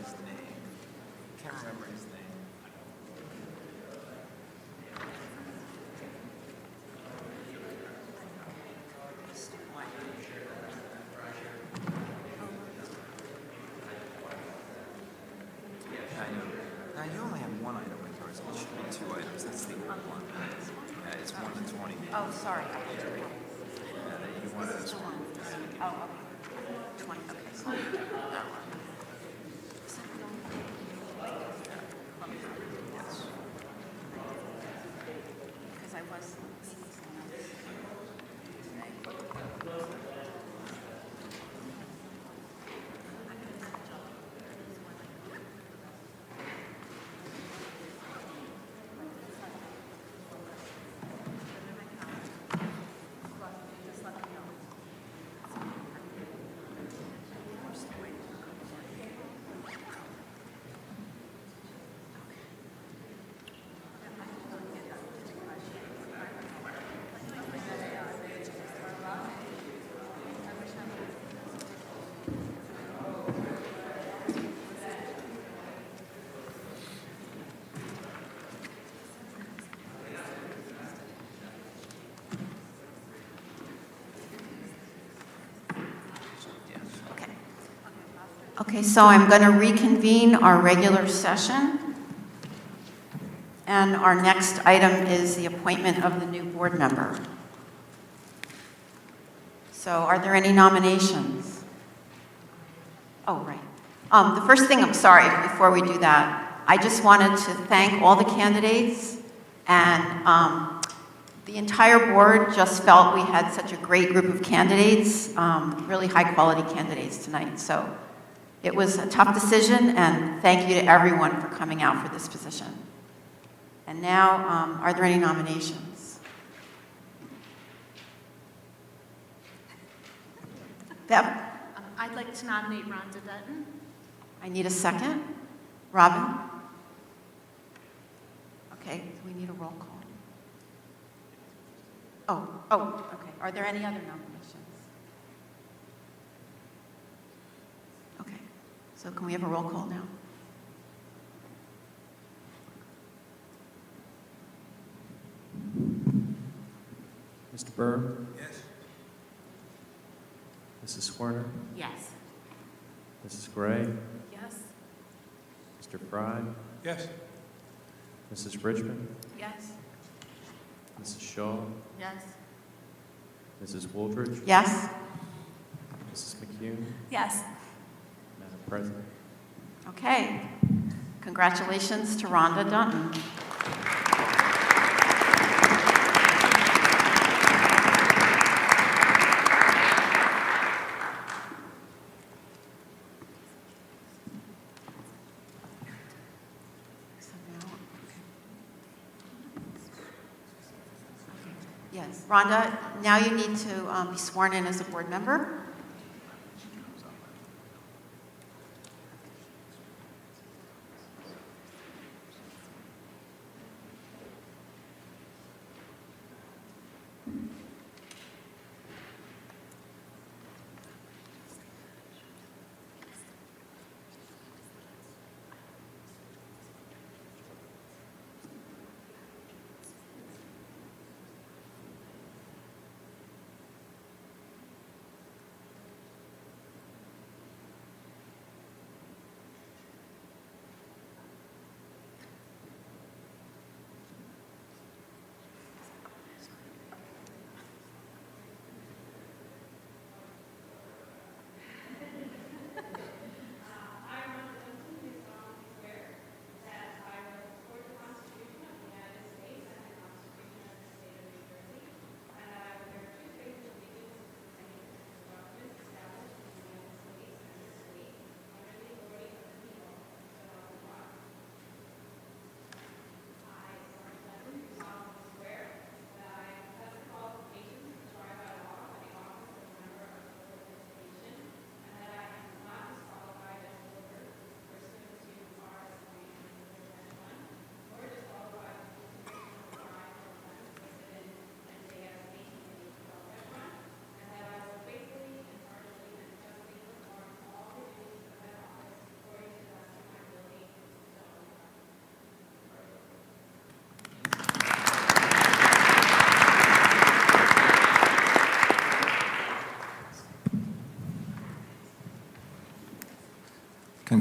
his name. Can't remember his name. I know. Now you only have one item with yours. It should be two items. That's the old one. Yeah, it's 1 to 20. Oh, sorry. Yeah, that you wanted This is to. the one. Oh, okay. 20, okay. So that one. Yes. Because I was thinking someone else. Okay, so I'm going to reconvene our regular session. And our next item is the appointment of the new board member. So are there any nominations? Oh, right. The first thing, I'm sorry, before we do that, I just wanted to thank all the candidates, and the entire board just felt we had such a great group of candidates, really high-quality candidates tonight. So it was a tough decision, and thank you to everyone for coming out for this position. And now, are there any nominations? Deb? I'd like to nominate Rhonda Dutton. I need a second. Robin? Okay, we need a roll call. Oh, okay. Are there any other nominations? Okay, so can we have a roll call now? Mr. Byrne? Yes. Mrs. Werner? Yes. Mrs. Gray? Yes. Mr. Fry? Yes. Mrs. Richmond? Yes. Mrs. Shaw? Yes. Mrs. Wooldridge? Yes? Mrs. McCune? Yes. Madam President? Okay. Congratulations to Rhonda Dutton. Yes, Rhonda, now you need to be sworn in as a board member.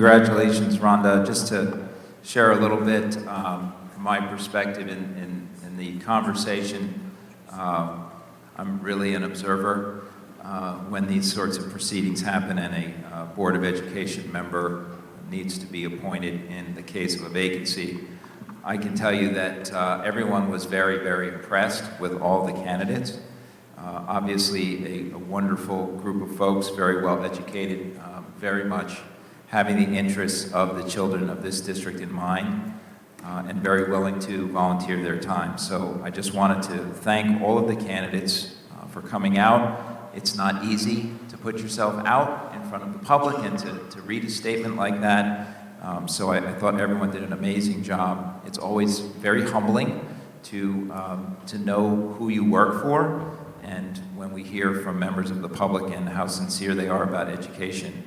congratulations, Rhonda. Just to share a little bit from my perspective in the conversation, I'm really an observer when these sorts of proceedings happen and a Board of Education member needs to be appointed in the case of a vacancy. I can tell you that everyone was very, very impressed with all the candidates. Obviously, a wonderful group of folks, very well educated, very much having the interests of the children of this district in mind, and very willing to volunteer their time. So I just wanted to thank all of the candidates for coming out. It's not easy to put yourself out in front of the public and to read a statement like that. So I thought everyone did an amazing job. It's always very humbling to know who you work for, and when we hear from members of the public and how sincere they are about education,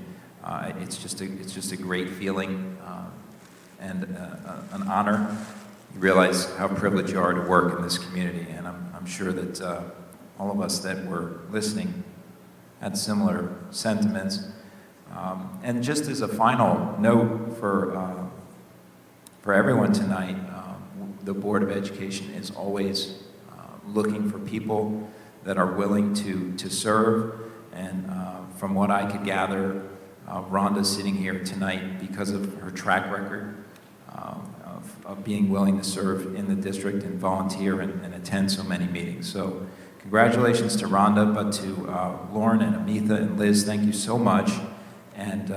it's just a great feeling and an honor. You realize how privileged you are to work in this community, and I'm sure that all of us that were listening had similar sentiments. And just as a final note for everyone tonight, the Board of Education is always looking for people that are willing to serve. And from what I could gather, Rhonda's sitting here tonight because of her track record of being willing to serve in the district and volunteer and attend so many meetings. So congratulations to Rhonda, but to Lauren and Amitha and Liz, thank you so much. And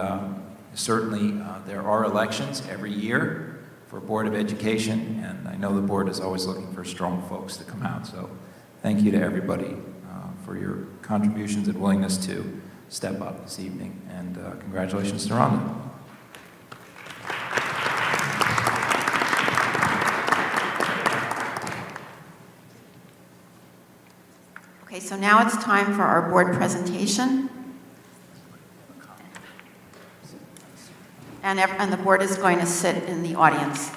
certainly there are elections every year for Board of Education, and I know the board is always looking for strong folks to come out. So thank you to everybody for your contributions and willingness to step up this evening. And congratulations to Rhonda. Okay, so now it's time for our board presentation. And the board is going to sit in the audience.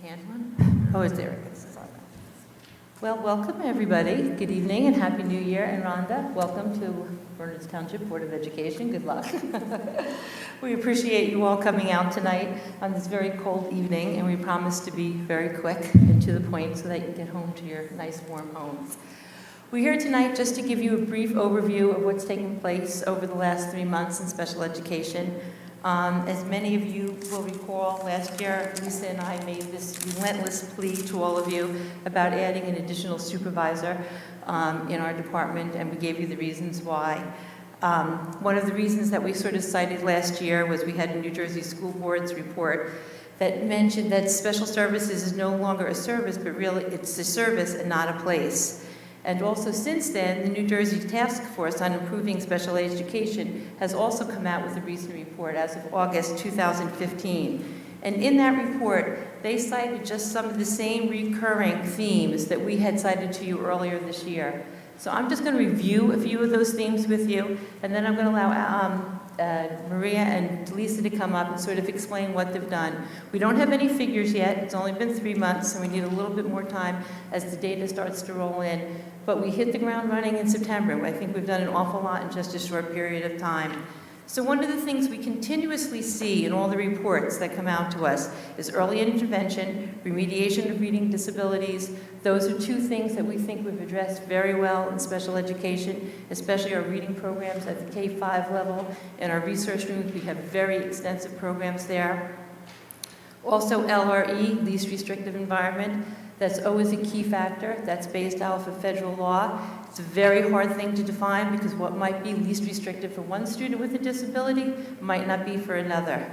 Hand one? Oh, is there? It is. Well, welcome everybody. Good evening and Happy New Year. And Rhonda, welcome to Bernards Township Board of Education. Good luck. We appreciate you all coming out tonight on this very cold evening, and we promise to be very quick and to the point so that you can get home to your nice warm homes. We're here tonight just to give you a brief overview of what's taken place over the last 3 months in special education. As many of you will recall, last year, Lisa and I made this relentless plea to all of you about adding an additional supervisor in our department, and we gave you the reasons why. One of the reasons that we sort of cited last year was we had a New Jersey School Board's report that mentioned that special services is no longer a service, but really it's a service and not a place. And also since then, the New Jersey Task Force on Improving Special Education has also come out with a recent report as of August 2015. And in that report, they cited just some of the same recurring themes that we had cited to you earlier this year. So I'm just going to review a few of those themes with you, and then I'm going to allow Maria and Lisa to come up and sort of explain what they've done. We don't have any figures yet. It's only been 3 months, and we need a little bit more time as the data starts to roll in. But we hit the ground running in September. I think we've done an awful lot in just a short period of time. So one of the things we continuously see in all the reports that come out to us is early intervention, remediation of reading disabilities. Those are two things that we think we've addressed very well in special education, especially our reading programs at the K-5 level. In our research rooms, we have very extensive programs there. Also LRE, least restrictive environment. That's always a key factor. That's based off of federal law. It's a very hard thing to define because what might be least restrictive for one student with a disability might not be for another.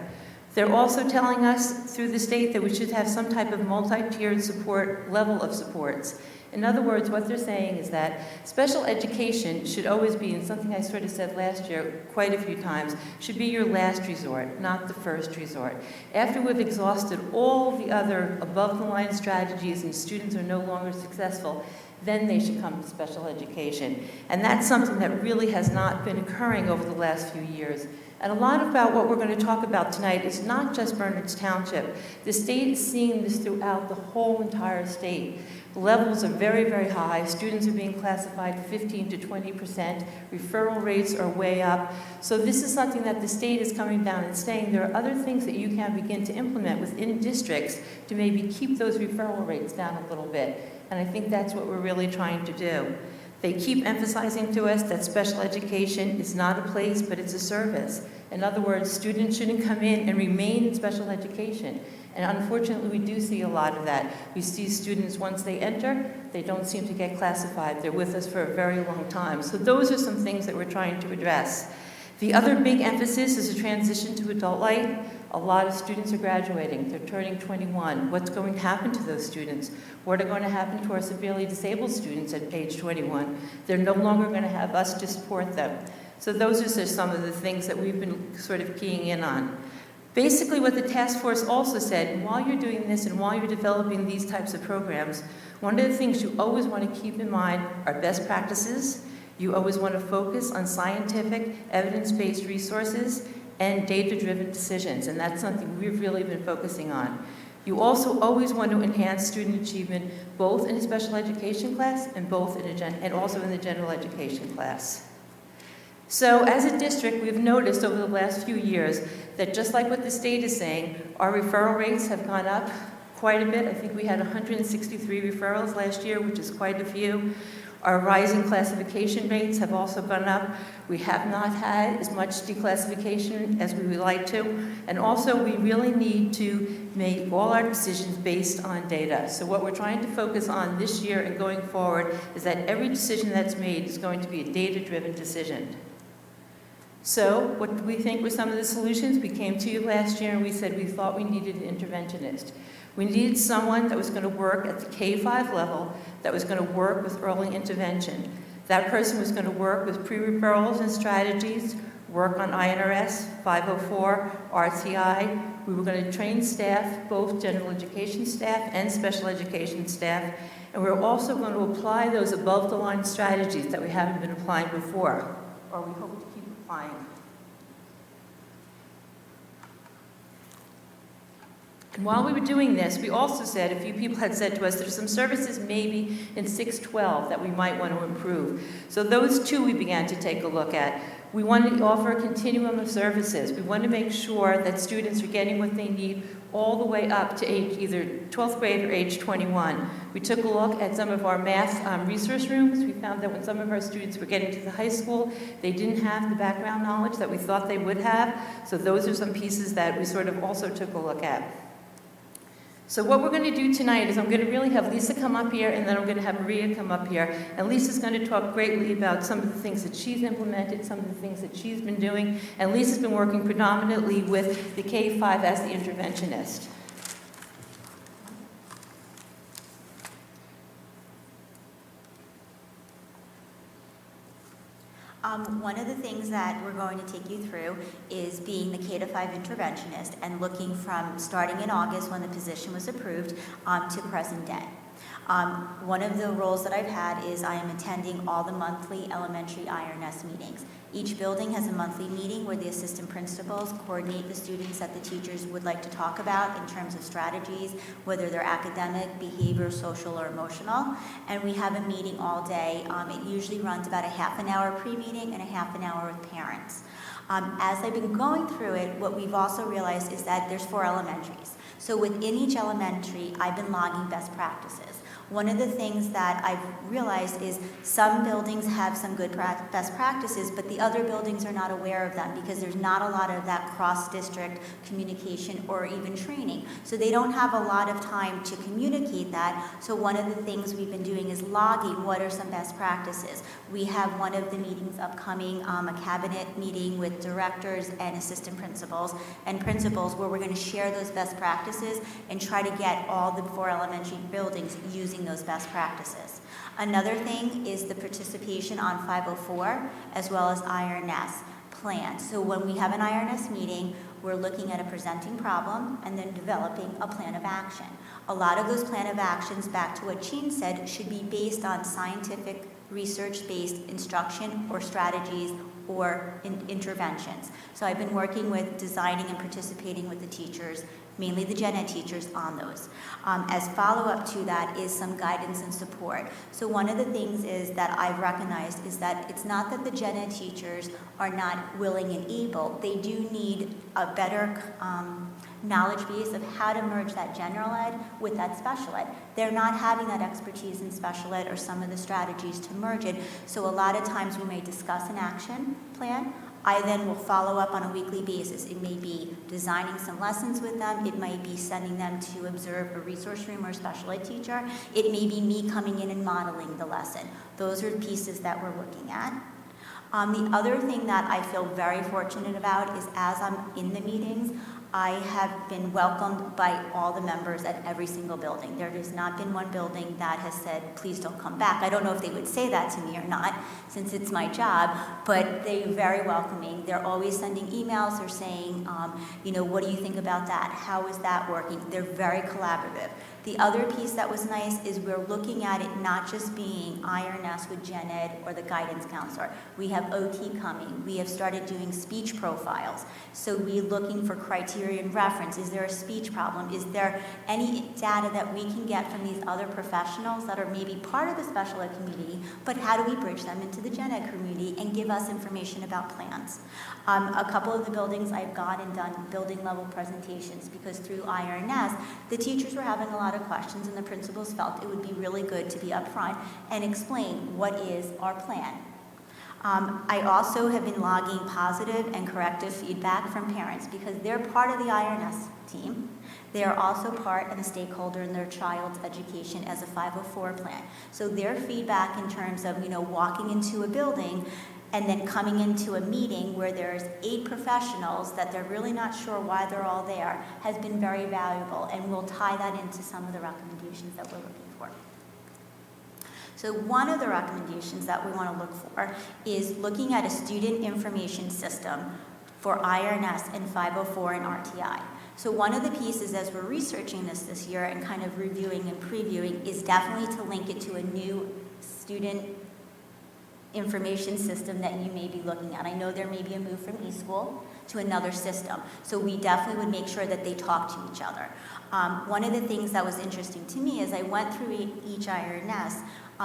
They're also telling us through the state that we should have some type of multi-tiered support, level of supports. In other words, what they're saying is that special education should always be, and something I sort of said last year quite a few times, should be your last resort, not the first resort. After we've exhausted all the other above-the-line strategies and students are no longer successful, then they should come to special education. And that's something that really has not been occurring over the last few years. And a lot about what we're going to talk about tonight is not just Bernards Township. The state is seeing this throughout the whole entire state. The levels are very, very high. Students are being classified 15 to 20%. Referral rates are way up. So this is something that the state is coming down and saying there are other things that you can begin to implement within districts to maybe keep those referral rates down a little bit. And I think that's what we're really trying to do. They keep emphasizing to us that special education is not a place, but it's a service. In other words, students shouldn't come in and remain in special education. And unfortunately, we do see a lot of that. We see students, once they enter, they don't seem to get classified. They're with us for a very long time. So those are some things that we're trying to address. The other big emphasis is a transition to adult life. A lot of students are graduating. They're turning 21. What's going to happen to those students? What are going to happen to our severely disabled students at age 21? They're no longer going to have us to support them. So those are just some of the things that we've been sort of keying in on. Basically, what the task force also said, while you're doing this and while you're developing these types of programs, one of the things you always want to keep in mind are best practices. You always want to focus on scientific, evidence-based resources and data-driven decisions, and that's something we've really been focusing on. You also always want to enhance student achievement, both in a special education class and also in the general education class. So as a district, we've noticed over the last few years that just like what the state is saying, our referral rates have gone up quite a bit. I think we had 163 referrals last year, which is quite a few. Our rising classification rates have also gone up. We have not had as much declassification as we would like to. And also, we really need to make all our decisions based on data. So what we're trying to focus on this year and going forward is that every decision that's made is going to be a data-driven decision. So what do we think were some of the solutions? We came to you last year and we said we thought we needed an interventionist. We needed someone that was going to work at the K-5 level, that was going to work with early intervention. That person was going to work with pre-referrals and strategies, work on INRS, 504, RTI. We were going to train staff, both general education staff and special education staff. And we were also going to apply those above-the-line strategies that we haven't been applying before, or we hope to keep applying. And while we were doing this, we also said, a few people had said to us, there's some services maybe in 612 that we might want to improve. So those two we began to take a look at. We wanted to offer a continuum of services. We want to make sure that students are getting what they need all the way up to age either 12th grade or age 21. We took a look at some of our math resource rooms. We found that when some of our students were getting to the high school, they didn't have the background knowledge that we thought they would have. So those are some pieces that we sort of also took a look at. So what we're going to do tonight is I'm going to really have Lisa come up here, and then I'm going to have Maria come up here. And Lisa's going to talk greatly about some of the things that she's implemented, some of the things that she's been doing. And Lisa's been working predominantly with the K-5 as the interventionist. One of the things that we're going to take you through is being the K-5 interventionist and looking from starting in August when the position was approved to present day. One of the roles that I've had is I am attending all the monthly elementary IRNS meetings. Each building has a monthly meeting where the assistant principals coordinate the students that the teachers would like to talk about in terms of strategies, whether they're academic, behavioral, social, or emotional. And we have a meeting all day. It usually runs about a half an hour pre-meeting and a half an hour with parents. As I've been going through it, what we've also realized is that there's 4 elementaries. So within each elementary, I've been logging best practices. One of the things that I've realized is some buildings have some good best practices, but the other buildings are not aware of them because there's not a lot of that cross-district communication or even training. So they don't have a lot of time to communicate that. So one of the things we've been doing is logging what are some best practices. We have one of the meetings upcoming, a cabinet meeting with directors and assistant principals and principals where we're going to share those best practices and try to get all the 4 elementary buildings using those best practices. Another thing is the participation on 504 as well as IRNS plan. So when we have an IRNS meeting, we're looking at a presenting problem and then developing a plan of action. A lot of those plan of actions, back to what Sheen said, should be based on scientific, research-based instruction or strategies or interventions. So I've been working with designing and participating with the teachers, mainly the gen ed teachers, on those. As follow-up to that is some guidance and support. So one of the things is that I've recognized is that it's not that the gen ed teachers are not willing and able. They do need a better knowledge base of how to merge that general ed with that special ed. They're not having that expertise in special ed or some of the strategies to merge it. So a lot of times we may discuss an action plan. I then will follow up on a weekly basis. It may be designing some lessons with them. It might be sending them to observe a resource room or a special ed teacher. It may be me coming in and modeling the lesson. Those are the pieces that we're looking at. The other thing that I feel very fortunate about is as I'm in the meetings, I have been welcomed by all the members at every single building. There has not been one building that has said, please don't come back. I don't know if they would say that to me or not, since it's my job, but they're very welcoming. They're always sending emails. They're saying, what do you think about that? How is that working? They're very collaborative. The other piece that was nice is we're looking at it not just being IRNS with Gen Ed or the guidance counselor. We have OT coming. We have started doing speech profiles. So we're looking for criteria and reference. Is there a speech problem? Is there any data that we can get from these other professionals that are maybe part of the special ed community, but how do we bridge them into the Gen Ed community and give us information about plans? A couple of the buildings I've gone and done building level presentations because through IRNS, the teachers were having a lot of questions and the principals felt it would be really good to be upfront and explain what is our plan. I also have been logging positive and corrective feedback from parents because they're part of the IRNS team. They are also part and a stakeholder in their child's education as a 504 plan. So their feedback in terms of, walking into a building and then coming into a meeting where there's 8 professionals that they're really not sure why they're all there has been very valuable, and we'll tie that into some of the recommendations that we're looking for. So one of the recommendations that we want to look for is looking at a student information system for IRNS and 504 and RTI. So one of the pieces as we're researching this year and kind of reviewing and previewing is definitely to link it to a new student information system that you may be looking at. I know there may be a move from eSchool to another system, so we definitely would make sure that they talk to each other. One of the things that was interesting to me is I went through each IRNS.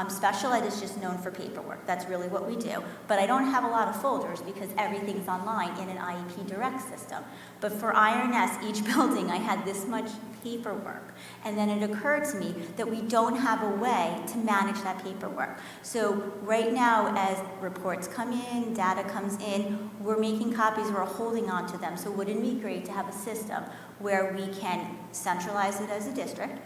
Special ed is just known for paperwork. That's really what we do. But I don't have a lot of folders because everything's online in an IEP Direct system. But for IRNS, each building, I had this much paperwork. And then it occurred to me that we don't have a way to manage that paperwork. So right now, as reports come in, data comes in, we're making copies, we're holding on to them. So wouldn't it be great to have a system where we can centralize it as a district?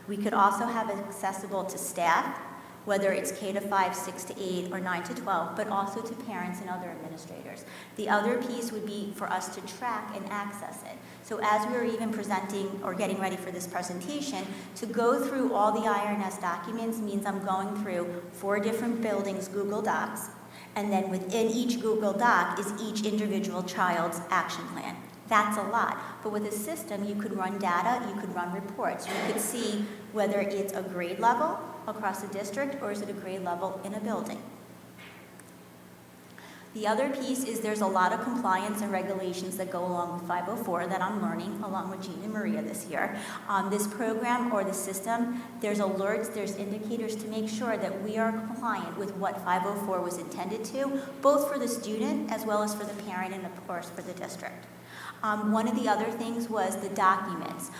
We could also have it accessible to staff, whether it's K to 5, 6 to 8, or 9 to 12, but also to parents and other administrators. The other piece would be for us to track and access it. So as we were even presenting or getting ready for this presentation, to go through all the IRNS documents means I'm going through 4 different buildings' Google Docs, and then within each Google Doc is each individual child's action plan. That's a lot. But with a system, you could run data, you could run reports. You could see whether it's a grade level across the district or is it a grade level in a building. The other piece is there's a lot of compliance and regulations that go along with 504 that I'm learning along with Jean and Maria this year. This program or the system, there's alerts, there's indicators to make sure that we are compliant with what 504 was intended to, both for the student as well as for the parent and of course for the district. One of the other things was the documents.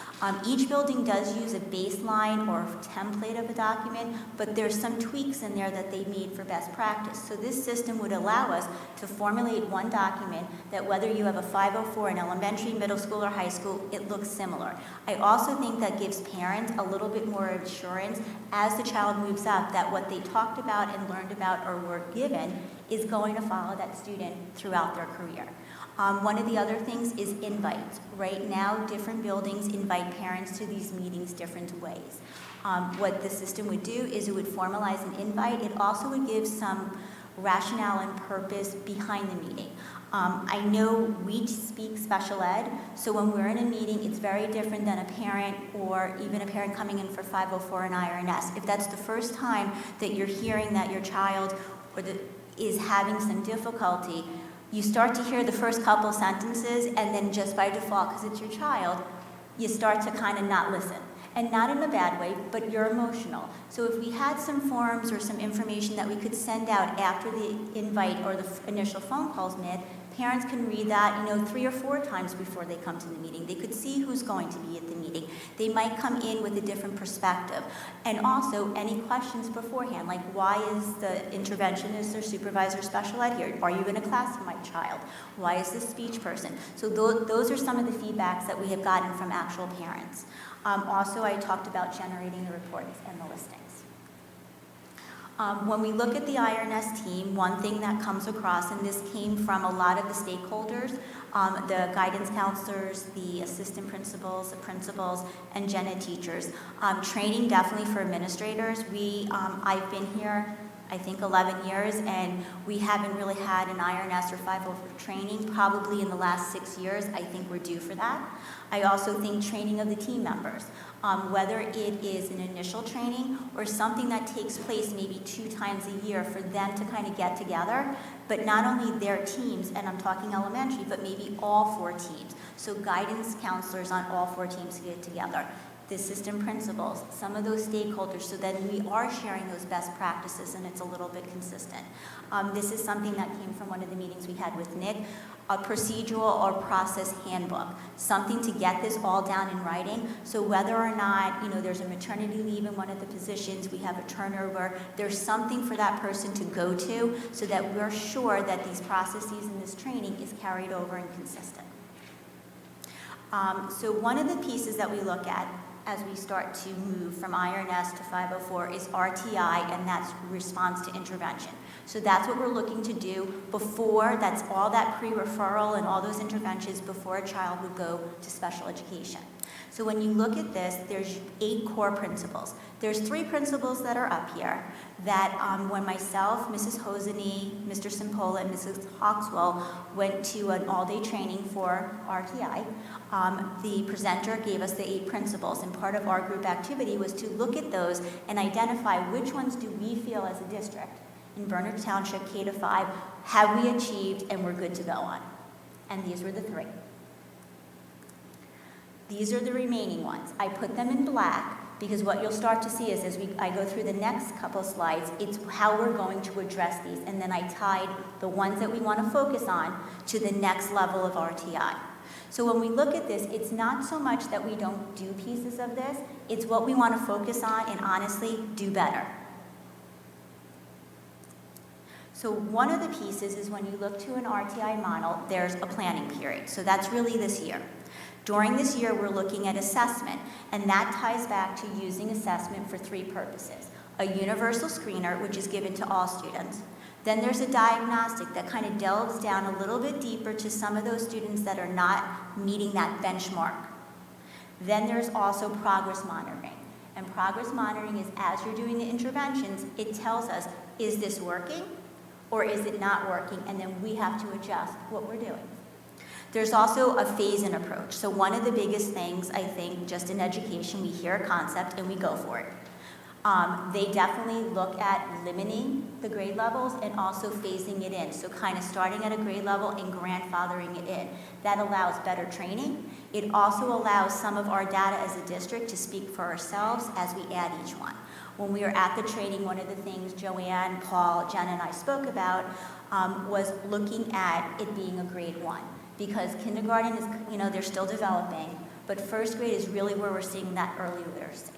Each building does use a baseline or template of a document, but there's some tweaks in there that they made for best practice. So this system would allow us to formulate one document that whether you have a 504 in elementary, middle school, or high school, it looks similar. I also think that gives parents a little bit more assurance as the child moves up that what they talked about and learned about or were given is going to follow that student throughout their career. One of the other things is invites. Right now, different buildings invite parents to these meetings different ways. What the system would do is it would formalize an invite. It also would give some rationale and purpose behind the meeting. I know we speak special ed, so when we're in a meeting, it's very different than a parent or even a parent coming in for 504 and IRNS. If that's the first time that you're hearing that your child is having some difficulty, you start to hear the first couple sentences, and then just by default, because it's your child, you start to kind of not listen. And not in a bad way, but you're emotional. So if we had some forms or some information that we could send out after the invite or the initial phone calls made, parents can read that, 3 or 4 times before they come to the meeting. They could see who's going to be at the meeting. They might come in with a different perspective. And also, any questions beforehand, like why is the interventionist or supervisor special ed here? Are you in a class with my child? Why is this speech person? So those are some of the feedbacks that we have gotten from actual parents. Also, I talked about generating the reports and the listings. When we look at the IRNS team, one thing that comes across, and this came from a lot of the stakeholders, the guidance counselors, the assistant principals, the principals, and gen ed teachers. Training definitely for administrators. I've been here, I think 11 years, and we haven't really had an IRNS or 504 training probably in the last 6 years. I think we're due for that. I also think training of the team members, whether it is an initial training or something that takes place maybe 2 times a year for them to kind of get together, but not only their teams, and I'm talking elementary, but maybe all 4 teams. So guidance counselors on all 4 teams get together. The assistant principals, some of those stakeholders, so that we are sharing those best practices and it's a little bit consistent. This is something that came from one of the meetings we had with Nick, a procedural or process handbook, something to get this all down in writing, so whether or not, there's a maternity leave in one of the positions, we have a turnover, there's something for that person to go to so that we're sure that these processes and this training is carried over and consistent. So one of the pieces that we look at as we start to move from IRNS to 504 is RTI, and that's response to intervention. So that's what we're looking to do before, that's all that pre-referral and all those interventions before a child would go to special education. So when you look at this, there's 8 core principles. There's 3 principles that are up here that when myself, Mrs. Hosany, Mr. Simpola, and Mrs. Hawkswell went to an all-day training for RTI, the presenter gave us the 8 principles, and part of our group activity was to look at those and identify which ones do we feel as a district in Bernard Township K-5 have we achieved and we're good to go on. And these were the 3. These are the remaining ones. I put them in black because what you'll start to see is as I go through the next couple slides, it's how we're going to address these. And then I tied the ones that we want to focus on to the next level of RTI. So when we look at this, it's not so much that we don't do pieces of this, it's what we want to focus on and honestly do better. So one of the pieces is when you look to an RTI model, there's a planning period. So that's really this year. During this year, we're looking at assessment, and that ties back to using assessment for 3 purposes. A universal screener, which is given to all students. Then there's a diagnostic that kind of delves down a little bit deeper to some of those students that are not meeting that benchmark. Then there's also progress monitoring. And progress monitoring is as you're doing the interventions, it tells us, is this working or is it not working? And then we have to adjust what we're doing. There's also a phase-in approach. So one of the biggest things, I think, just in education, we hear a concept and we go for it. They definitely look at limiting the grade levels and also phasing it in. So kind of starting at a grade level and grandfathering it in. That allows better training. It also allows some of our data as a district to speak for ourselves as we add each one. When we were at the training, one of the things Joanne, Paul, Jen, and I spoke about was looking at it being a grade 1. Because kindergarten is, they're still developing, but first grade is really where we're seeing that early literacy.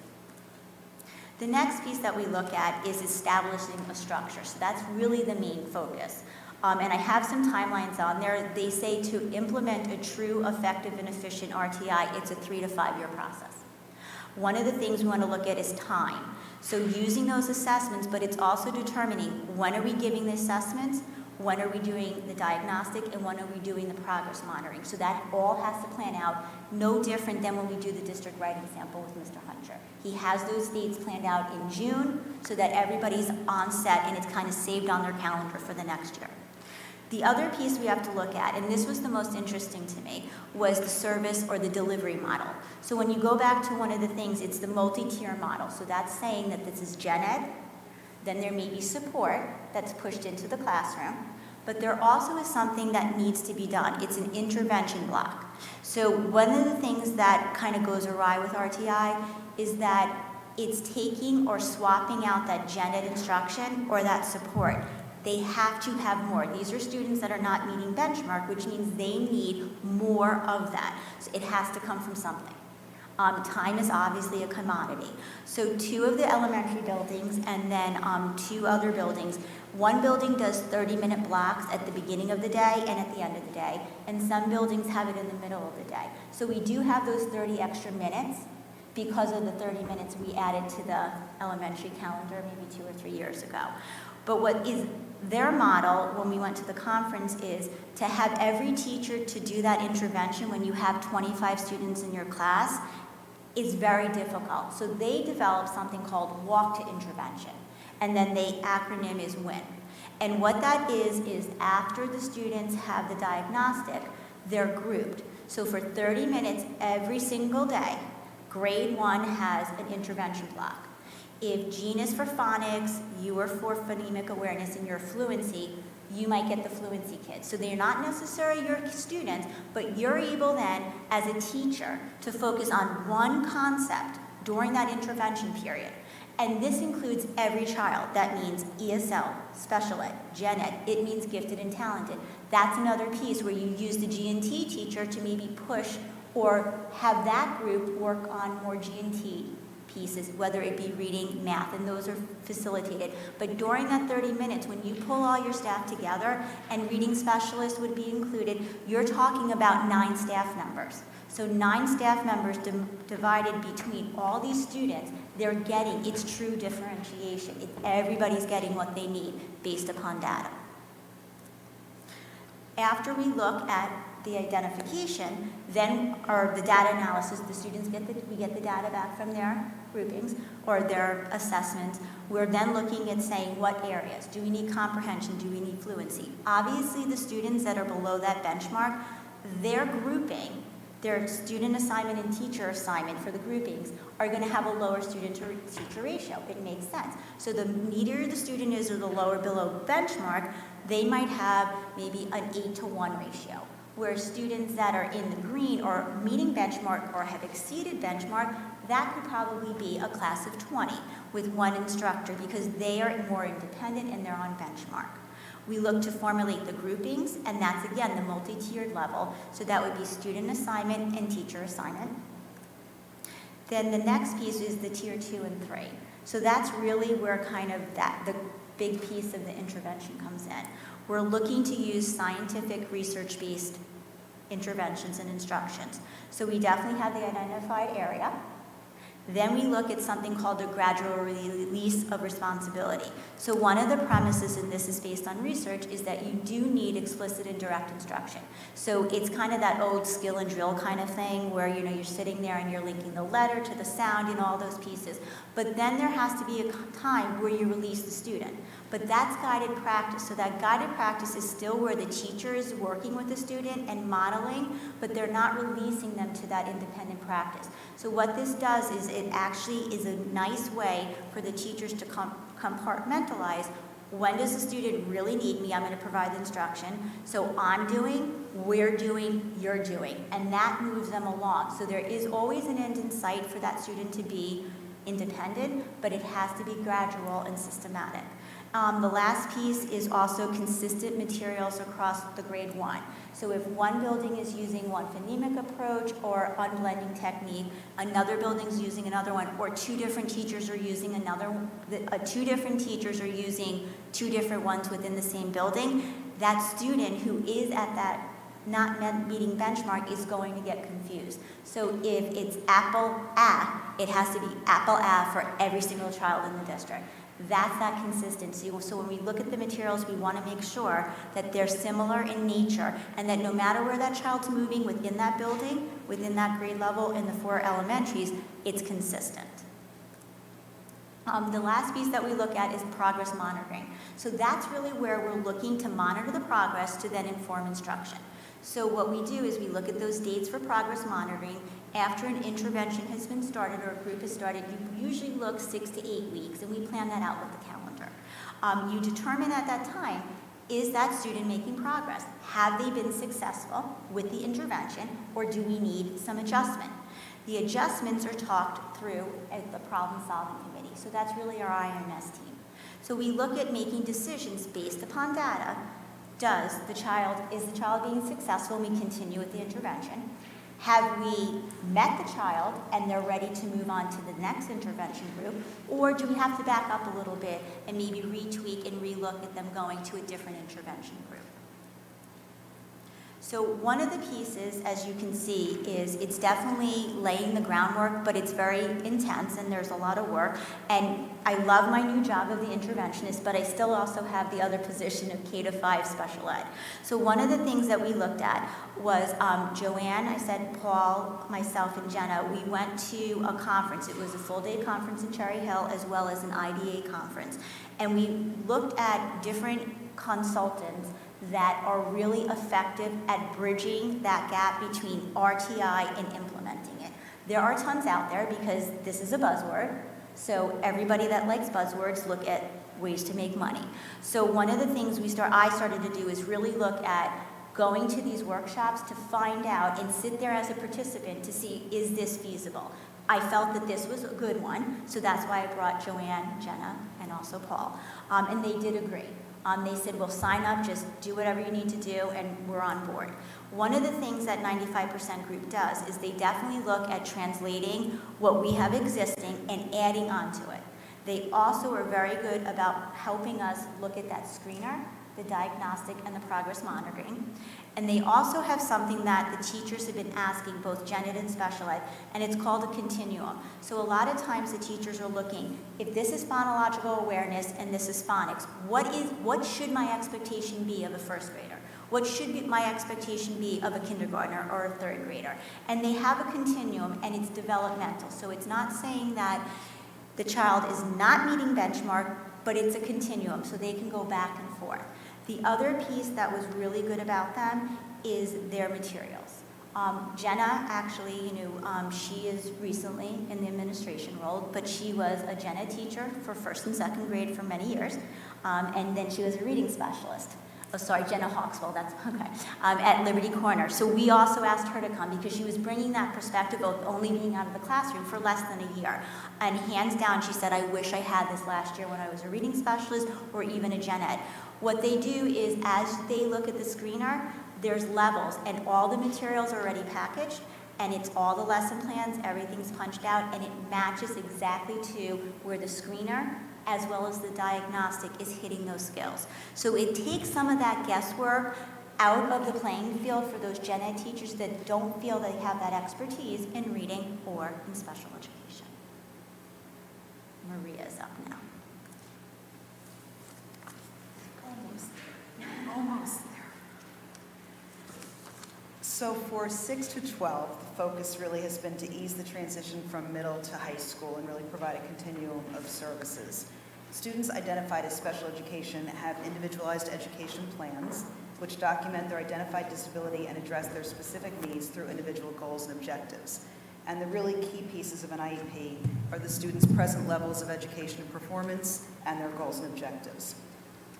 The next piece that we look at is establishing a structure. So that's really the main focus. And I have some timelines on there. They say to implement a true, effective, and efficient RTI, it's a 3 to 5 year process. One of the things we want to look at is time. So using those assessments, but it's also determining when are we giving the assessments, when are we doing the diagnostic, and when are we doing the progress monitoring. So that all has to plan out, no different than when we do the district writing sample with Mr. Hunter. He has those dates planned out in June so that everybody's on set and it's kind of saved on their calendar for the next year. The other piece we have to look at, and this was the most interesting to me, was the service or the delivery model. So when you go back to one of the things, it's the multi-tier model. So that's saying that this is gen ed, then there may be support that's pushed into the classroom, but there also is something that needs to be done. It's an intervention block. So one of the things that kind of goes awry with RTI is that it's taking or swapping out that gen ed instruction or that support. They have to have more. These are students that are not meeting benchmark, which means they need more of that. So it has to come from something. Time is obviously a commodity. So 2 of the elementary buildings and then 2 other buildings. One building does 30-minute blocks at the beginning of the day and at the end of the day, and some buildings have it in the middle of the day. So we do have those 30 extra minutes because of the 30 minutes we added to the elementary calendar maybe 2 or 3 years ago. But what is their model when we went to the conference is to have every teacher to do that intervention when you have 25 students in your class is very difficult. So they developed something called Walk to Intervention, and then the acronym is WIN. And what that is after the students have the diagnostic, they're grouped. So for 30 minutes every single day, grade 1 has an intervention block. If Jean is for phonics, you are for phonemic awareness and your fluency, you might get the fluency kids. So they're not necessarily your students, but you're able then, as a teacher, to focus on one concept during that intervention period. And this includes every child. That means ESL, special ed, gen ed. It means gifted and talented. That's another piece where you use the G&T teacher to maybe push or have that group work on more G&T pieces, whether it be reading, math, and those are facilitated. But during that 30 minutes, when you pull all your staff together, and reading specialists would be included, you're talking about 9 staff members. So 9 staff members divided between all these students, they're getting, it's true differentiation. Everybody's getting what they need based upon data. After we look at the identification, then, or the data analysis, the students we get the data back from their groupings or their assessments. We're then looking at saying what areas. Do we need comprehension? Do we need fluency? Obviously, the students that are below that benchmark, their grouping, their student assignment and teacher assignment for the groupings are going to have a lower student to teacher ratio. It makes sense. So the neater the student is or the lower below benchmark, they might have maybe an 8-to-1 ratio. Where students that are in the green or meeting benchmark or have exceeded benchmark, that could probably be a class of 20 with one instructor because they are more independent and they're on benchmark. We look to formulate the groupings, and that's again the multi-tiered level. So that would be student assignment and teacher assignment. Then the next piece is the tier 2 and 3. So that's really where kind of the big piece of the intervention comes in. We're looking to use scientific research-based interventions and instructions. So we definitely have the identified area. Then we look at something called the gradual release of responsibility. So one of the premises, and this is based on research, is that you do need explicit and direct instruction. So it's kind of that old skill and drill kind of thing where you're sitting there and you're linking the letter to the sound and all those pieces. But then there has to be a time where you release the student. But that's guided practice. So that guided practice is still where the teacher is working with the student and modeling, but they're not releasing them to that independent practice. So what this does is it actually is a nice way for the teachers to compartmentalize. When does the student really need me? I'm going to provide the instruction. So I'm doing, we're doing, you're doing. And that moves them along. So there is always an end in sight for that student to be independent, but it has to be gradual and systematic. The last piece is also consistent materials across the grade 1. So if one building is using one phonemic approach or unblending technique, another building is using another one, or two different teachers are using two different ones within the same building, that student who is at that not meeting benchmark is going to get confused. So if it's apple it has to be apple for every single child in the district. That's that consistency. So when we look at the materials, we want to make sure that they're similar in nature and that no matter where that child's moving within that building, within that grade level in the 4 elementaries, it's consistent. The last piece that we look at is progress monitoring. So that's really where we're looking to monitor the progress to then inform instruction. So what we do is we look at those dates for progress monitoring. After an intervention has been started or a group has started, you usually look 6 to 8 weeks, and we plan that out with the calendar. You determine at that time, is that student making progress? Have they been successful with the intervention, or do we need some adjustment? The adjustments are talked through at the problem-solving committee. So that's really our IMS team. So we look at making decisions based upon data. Is the child being successful and we continue with the intervention? Have we met the child and they're ready to move on to the next intervention group? Or do we have to back up a little bit and maybe retweak and relook at them going to a different intervention group? So one of the pieces, as you can see, is it's definitely laying the groundwork, but it's very intense and there's a lot of work. And I love my new job of the interventionist, but I still also have the other position of K-5 special ed. So one of the things that we looked at was Joanne, I said, Paul, myself, and Jenna, we went to a conference. It was a full-day conference in Cherry Hill as well as an IDA conference. And we looked at different consultants that are really effective at bridging that gap between RTI and implementing it. There are tons out there because this is a buzzword, so everybody that likes buzzwords look at ways to make money. So one of the things I started to do is really look at going to these workshops to find out and sit there as a participant to see, is this feasible? I felt that this was a good one, so that's why I brought Joanne, Jenna, and also Paul, and they did agree. They said, well, sign up, just do whatever you need to do, and we're on board. One of the things that 95% group does is they definitely look at translating what we have existing and adding onto it. They also are very good about helping us look at that screener, the diagnostic, and the progress monitoring. And they also have something that the teachers have been asking, both gen ed and special ed, and it's called a continuum. So a lot of times the teachers are looking, if this is phonological awareness and this is phonics, what should my expectation be of a first grader? What should my expectation be of a kindergartner or a third grader? And they have a continuum, and it's developmental. So it's not saying that the child is not meeting benchmark, but it's a continuum, so they can go back and forth. The other piece that was really good about them is their materials. Jenna, actually, she is recently in the administration role, but she was a gen ed teacher for first and second grade for many years, and then she was a reading specialist. Oh, sorry, Jenna Hawkswell, that's okay, at Liberty Corner. So we also asked her to come because she was bringing that perspective of only being out of the classroom for less than a year. And hands down, she said, I wish I had this last year when I was a reading specialist or even a gen ed. What they do is as they look at the screener, there's levels and all the materials are already packaged and it's all the lesson plans, everything's punched out, and it matches exactly to where the screener as well as the diagnostic is hitting those skills. So it takes some of that guesswork out of the playing field for those gen ed teachers that don't feel they have that expertise in reading or in special education. Maria's up now. Almost there. So for 6 to 12, the focus really has been to ease the transition from middle to high school and really provide a continuum of services. Students identified as special education have individualized education plans, which document their identified disability and address their specific needs through individual goals and objectives. And the really key pieces of an IEP are the students' present levels of education and performance and their goals and objectives.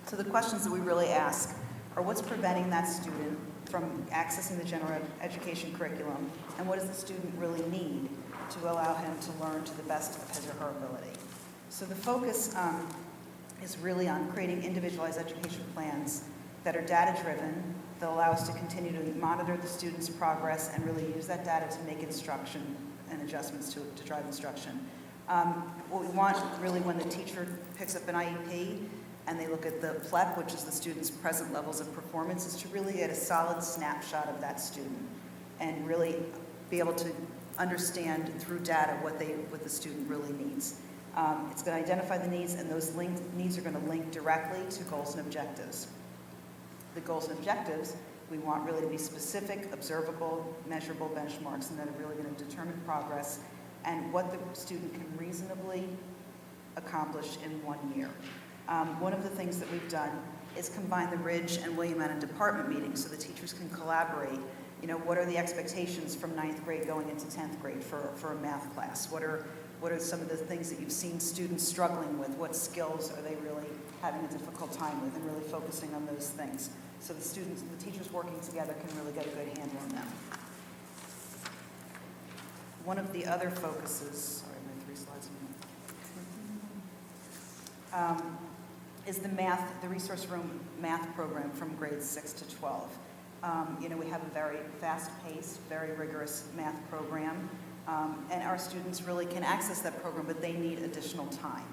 So the questions that we really ask are what's preventing that student from accessing the general education curriculum, and what does the student really need to allow him to learn to the best of his or her ability. So the focus is really on creating individualized education plans that are data-driven, that allow us to continue to monitor the student's progress and really use that data to make instruction and adjustments to drive instruction. What we want really when the teacher picks up an IEP and they look at the PLEP, which is the student's present levels of performance, is to really get a solid snapshot of that student and really be able to understand through data what the student really needs. It's going to identify the needs, and those needs are going to link directly to goals and objectives. The goals and objectives we want really to be specific, observable, measurable benchmarks, and that are really going to determine progress and what the student can reasonably accomplish in 1 year. One of the things that we've done is combine the Ridge and William Annan department meetings so the teachers can collaborate. You know, what are the expectations from 9th grade going into 10th grade for a math class? What are some of the things that you've seen students struggling with? What skills are they really having a difficult time with, and really focusing on those things? So the teachers working together can really get a good handle on them. One of the other focuses, sorry, my 3 slides is the Resource Room math program from grades 6 to 12. You know, we have a very fast-paced, very rigorous math program, and our students really can access that program, but they need additional time.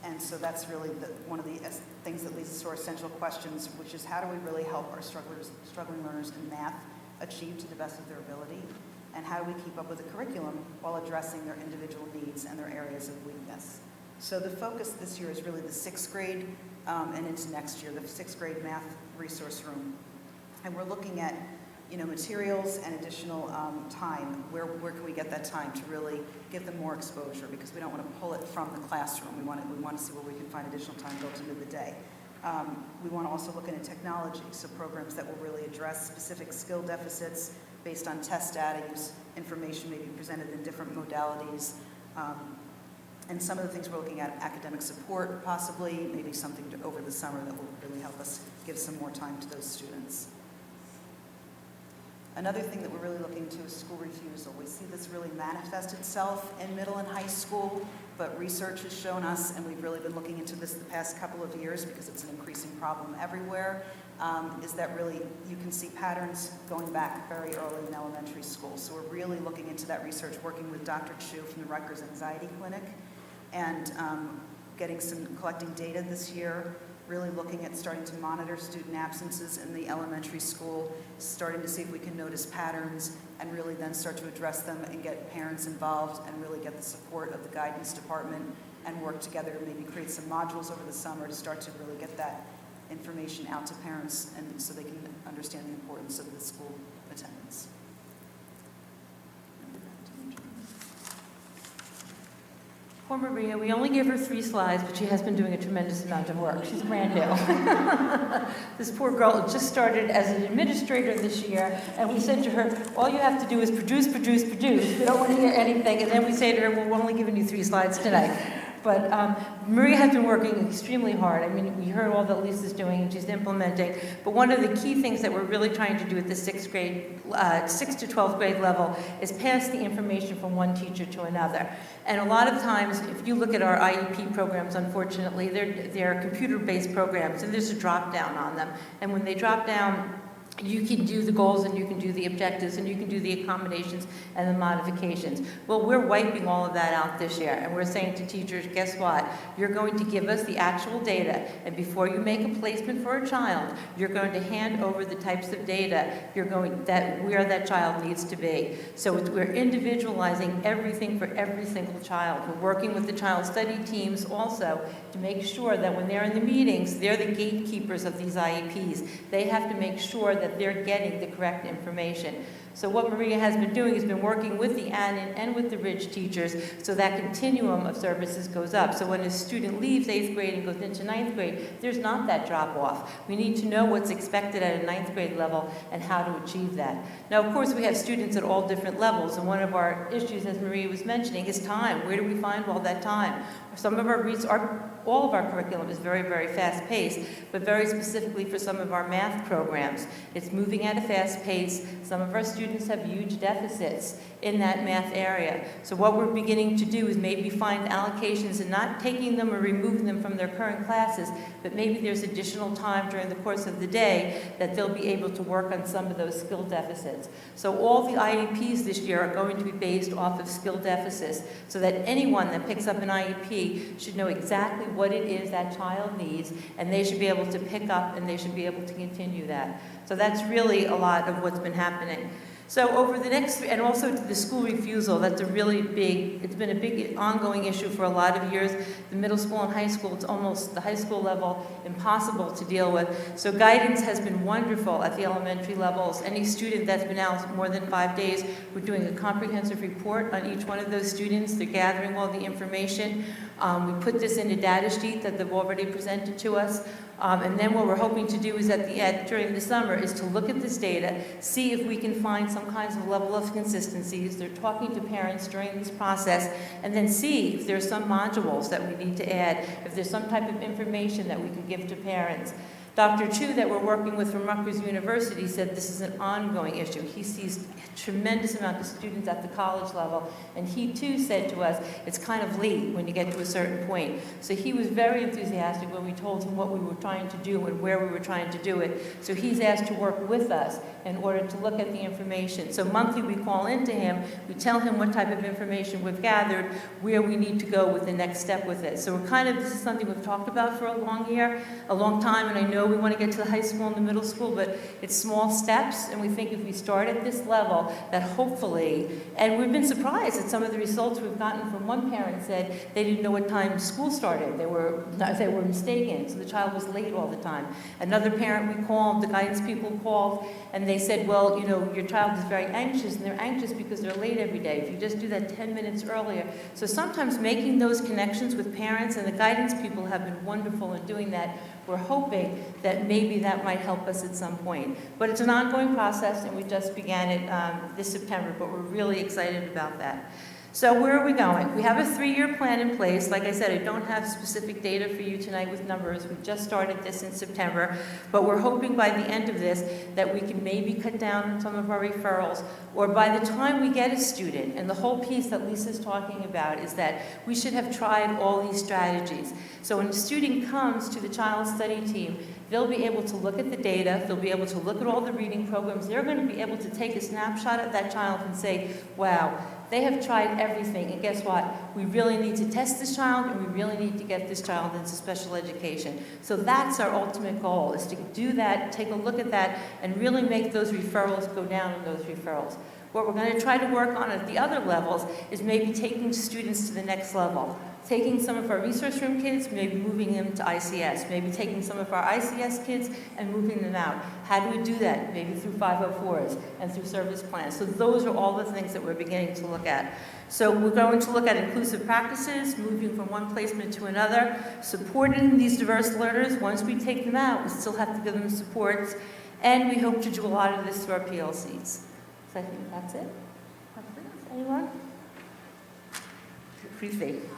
And so that's really one of the things that leads us to our essential questions, which is how do we really help our struggling learners in math achieve to the best of their ability? And how do we keep up with the curriculum while addressing their individual needs and their areas of weakness? So the focus this year is really the 6th grade and into next year, the 6th grade math resource room. And we're looking at, you know, materials and additional time. Where can we get that time to really give them more exposure? Because we don't want to pull it from the classroom. We want to see where we can find additional time built into the day. We want to also look into technology, so programs that will really address specific skill deficits based on test data, use information maybe presented in different modalities. And some of the things we're looking at, academic support possibly, maybe something over the summer that will really help us give some more time to those students. Another thing that we're really looking to is school refusal. We see this really manifest itself in middle and high school, but research has shown us, and we've really been looking into this the past couple of years because it's an increasing problem everywhere, is that really you can see patterns going back very early in elementary school. So we're really looking into that research, working with Dr. Chu from the Rutgers Anxiety Clinic, and collecting data this year, really looking at starting to monitor student absences in the elementary school, starting to see if we can notice patterns, and really then start to address them and get parents involved and really get the support of the guidance department and work together to maybe create some modules over the summer to start to really get that information out to parents and so they can understand the importance of the school attendance. Poor Maria, we only gave her 3 slides, but she has been doing a tremendous amount of work. She's brand new. This poor girl just started as an administrator this year, and we said to her, all you have to do is produce. We don't want to hear anything. And then we say to her, well, we're only giving you 3 slides tonight. But Maria has been working extremely hard. I mean, we heard all that Lisa's doing and she's implementing. But one of the key things that we're really trying to do at the 6th to 12th grade level is pass the information from one teacher to another. And a lot of times, if you look at our IEP programs, unfortunately, they're computer-based programs, and there's a drop-down on them. And when they drop down, you can do the goals and you can do the objectives and you can do the accommodations and the modifications. Well, we're wiping all of that out this year, and we're saying to teachers, guess what? You're going to give us the actual data, and before you make a placement for a child, you're going to hand over the types of data where that child needs to be. So we're individualizing everything for every single child. We're working with the child study teams also to make sure that when they're in the meetings, they're the gatekeepers of these IEPs. They have to make sure that they're getting the correct information. So what Maria has been doing is been working with the Annan and with the Ridge teachers so that continuum of services goes up. So when a student leaves 8th grade and goes into 9th grade, there's not that drop off. We need to know what's expected at a 9th grade level and how to achieve that. Now, of course, we have students at all different levels, and one of our issues, as Maria was mentioning, is time. Where do we find all that time? Some of all of our curriculum is very, very fast-paced, but very specifically for some of our math programs, it's moving at a fast pace. Some of our students have huge deficits in that math area. So what we're beginning to do is maybe find allocations and not taking them or removing them from their current classes, but maybe there's additional time during the course of the day that they'll be able to work on some of those skill deficits. So all the IEPs this year are going to be based off of skill deficits, so that anyone that picks up an IEP should know exactly what it is that child needs, and they should be able to pick up and they should be able to continue that. So that's really a lot of what's been happening. So over the next, and also the school refusal, that's a really big, it's been a big ongoing issue for a lot of years. The middle school and high school, it's almost the high school level, impossible to deal with. So guidance has been wonderful at the elementary levels. Any student that's been out more than 5 days, we're doing a comprehensive report on each one of those students. They're gathering all the information. We put this in a data sheet that they've already presented to us. And then what we're hoping to do is during the summer is to look at this data, see if we can find some kinds of level of consistencies. They're talking to parents during this process, and then see if there's some modules that we need to add, if there's some type of information that we can give to parents. Dr. Chu, that we're working with from Rutgers University, said this is an ongoing issue. He sees a tremendous amount of students at the college level, and he too said to us, it's kind of late when you get to a certain point. So he was very enthusiastic when we told him what we were trying to do and where we were trying to do it. So he's asked to work with us in order to look at the information. So monthly we call into him, we tell him what type of information we've gathered, where we need to go with the next step with it. So this is something we've talked about for a long time, and I know we want to get to the high school and the middle school, but it's small steps, and we think if we start at this level, that hopefully, and we've been surprised at some of the results we've gotten from one parent said they didn't know what time school started. They were mistaken, so the child was late all the time. Another parent we called, the guidance people called, and they said, well, your child is very anxious, and they're anxious because they're late every day. If you just do that 10 minutes earlier. So sometimes making those connections with parents and the guidance people have been wonderful in doing that. We're hoping that maybe that might help us at some point. But it's an ongoing process, and we just began it this September, but we're really excited about that. So where are we going? We have a 3-year plan in place. Like I said, I don't have specific data for you tonight with numbers. We just started this in September, but we're hoping by the end of this that we can maybe cut down on some of our referrals, or by the time we get a student, and the whole piece that Lisa's talking about is that we should have tried all these strategies. So when a student comes to the child study team, they'll be able to look at the data, they'll be able to look at all the reading programs, they're going to be able to take a snapshot of that child and say, wow, they have tried everything, and guess what? We really need to test this child, and we really need to get this child into special education. So that's our ultimate goal, is to do that, take a look at that, and really make those referrals go down in those referrals. What we're going to try to work on at the other levels is maybe taking students to the next level. Taking some of our resource room kids, maybe moving them to ICS, maybe taking some of our ICS kids and moving them out. How do we do that? Maybe through 504s and through service plans. So those are all the things that we're beginning to look at. So we're going to look at inclusive practices, moving from one placement to another, supporting these diverse learners. Once we take them out, we still have to give them supports, and we hope to do a lot of this through our PLCs. So I think that's it. Anyone? Free faith.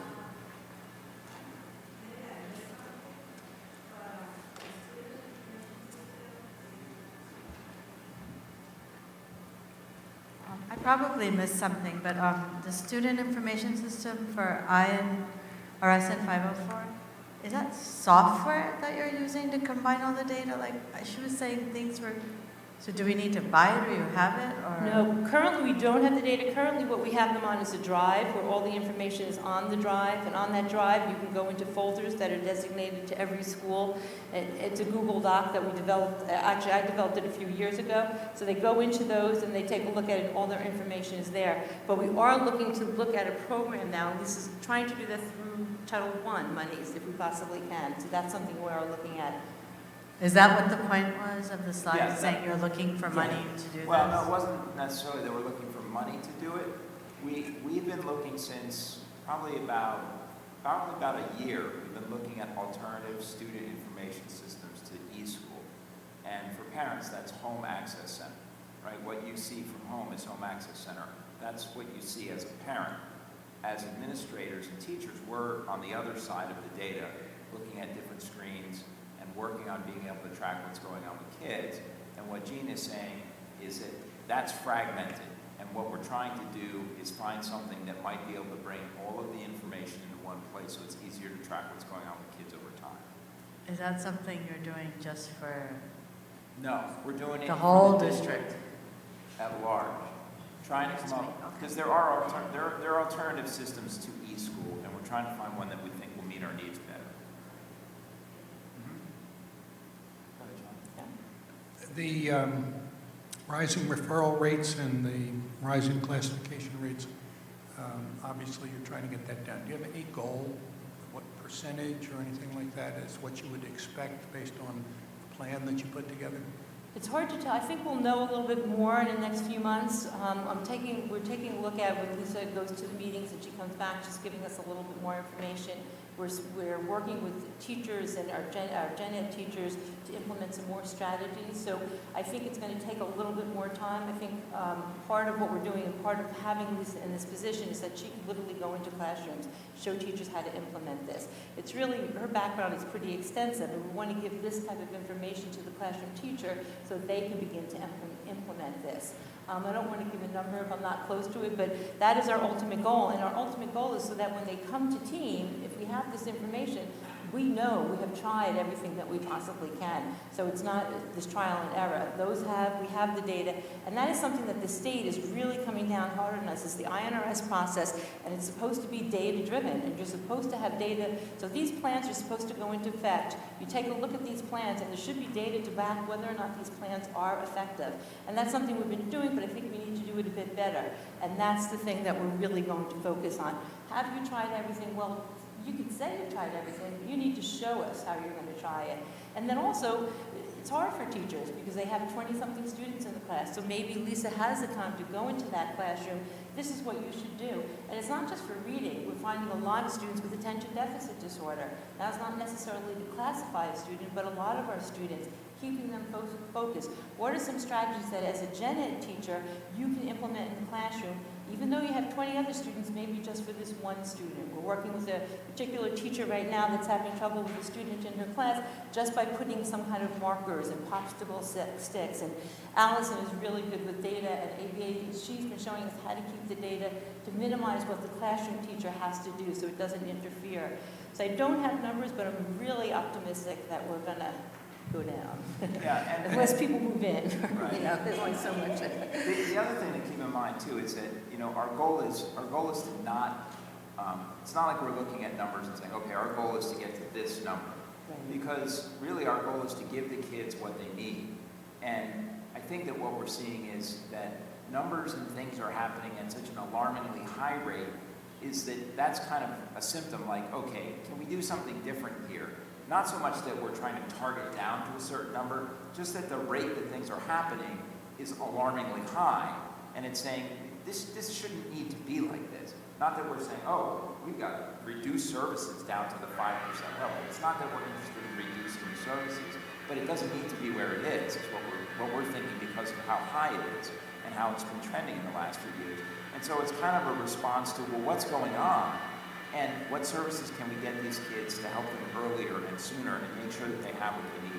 I probably missed something, but the student information system for INRS and 504, is that software that you're using to combine all the data? Like, she was saying things were, so do we need to buy it, or you have it, or? No, currently we don't have the data. Currently what we have them on is a drive where all the information is on the drive, and on that drive you can go into folders that are designated to every school. It's a Google Doc that we developed, actually I developed it a few years ago, so they go into those and they take a look at it, all their information is there. But we are looking to look at a program now, and this is trying to do that through Title I monies if we possibly can, so that's something we are looking at. Is that what the point was of the slide, Yeah, saying you're looking for money to do this? Well, no, it wasn't necessarily that we're looking for money to do it. We've been looking since probably about a year. We've been looking at alternative student information systems to eSchool. And for parents, that's Home Access Center, right? What you see from home is Home Access Center. That's what you see as a parent. As administrators and teachers, we're on the other side of the data, looking at different screens and working on being able to track what's going on with kids. And what Jean is saying is that that's fragmented. And what we're trying to do is find something that might be able to bring all of the information into one place so it's easier to track what's going on with kids over time. Is that something you're doing just for No, we're doing it the for whole district? at large. Trying to come up, because there are alternative systems to eSchool, and we're trying to find one that we think will meet our needs better. Go ahead, John. The rising referral rates and the rising classification rates, obviously you're trying to get that down. Do you have any goal, what percentage or anything like that is what you would expect based on the plan that you put together? It's hard to tell. I think we'll know a little bit more in the next few months. We're taking a look at when Lisa goes to the meetings and she comes back, she's giving us a little bit more information. We're working with teachers and our gen ed teachers to implement some more strategies. So I think it's going to take a little bit more time. I think part of what we're doing and part of having Lisa in this position is that she can literally go into classrooms, show teachers how to implement this. It's really, her background is pretty extensive, and we want to give this type of information to the classroom teacher so they can begin to implement this. I don't want to give a number if I'm not close to it, but that is our ultimate goal. And our ultimate goal is so that when they come to team, if we have this information, we know we have tried everything that we possibly can. So it's not this trial and error. We have the data. And that is something that the state is really coming down hard on us, is the INRS process. And it's supposed to be data-driven. And you're supposed to have data. So these plans are supposed to go into effect. You take a look at these plans, and there should be data to back whether or not these plans are effective. And that's something we've been doing, but I think we need to do it a bit better. And that's the thing that we're really going to focus on. Have you tried everything? Well, you can say you've tried everything, but you need to show us how you're going to try it. And then also, it's hard for teachers because they have 20-something students in the class. So maybe Lisa has the time to go into that classroom. This is what you should do. And it's not just for reading. We're finding a lot of students with attention deficit disorder. Now, it's not necessarily to classify a student, but a lot of our students, keeping them focused. What are some strategies that as a gen ed teacher you can implement in the classroom, even though you have 20 other students, maybe just for this one student? We're working with a particular teacher right now that's having trouble with a student in her class just by putting some kind of markers and popsicle sticks. And Allison is really good with data at ABA. She's been showing us how to keep the data to minimize what the classroom teacher has to do so it doesn't interfere. So I don't have numbers, but I'm really optimistic that we're going to go down. Yeah, Unless people move in. Right. You know, there's only so much. The other thing to keep in mind too is that, you know, our goal is to not, it's not like we're looking at numbers and saying, okay, our goal is to get to this number. Right. Because really our goal is to give the kids what they need. And I think that what we're seeing is that numbers and things are happening at such an alarmingly high rate is that that's kind of a symptom like, okay, can we do something different here? Not so much that we're trying to target down to a certain number, just that the rate that things are happening is alarmingly high. And it's saying, this shouldn't need to be like this. Not that we're saying, oh, we've got to reduce services down to the 5% level. It's not that we're interested in reducing services, but it doesn't need to be where it is. It's what we're thinking because of how high it is and how it's been trending in the last few years. And so it's kind of a response to, well, what's going on? And what services can we get these kids to help them earlier and sooner and make sure that they have what they need?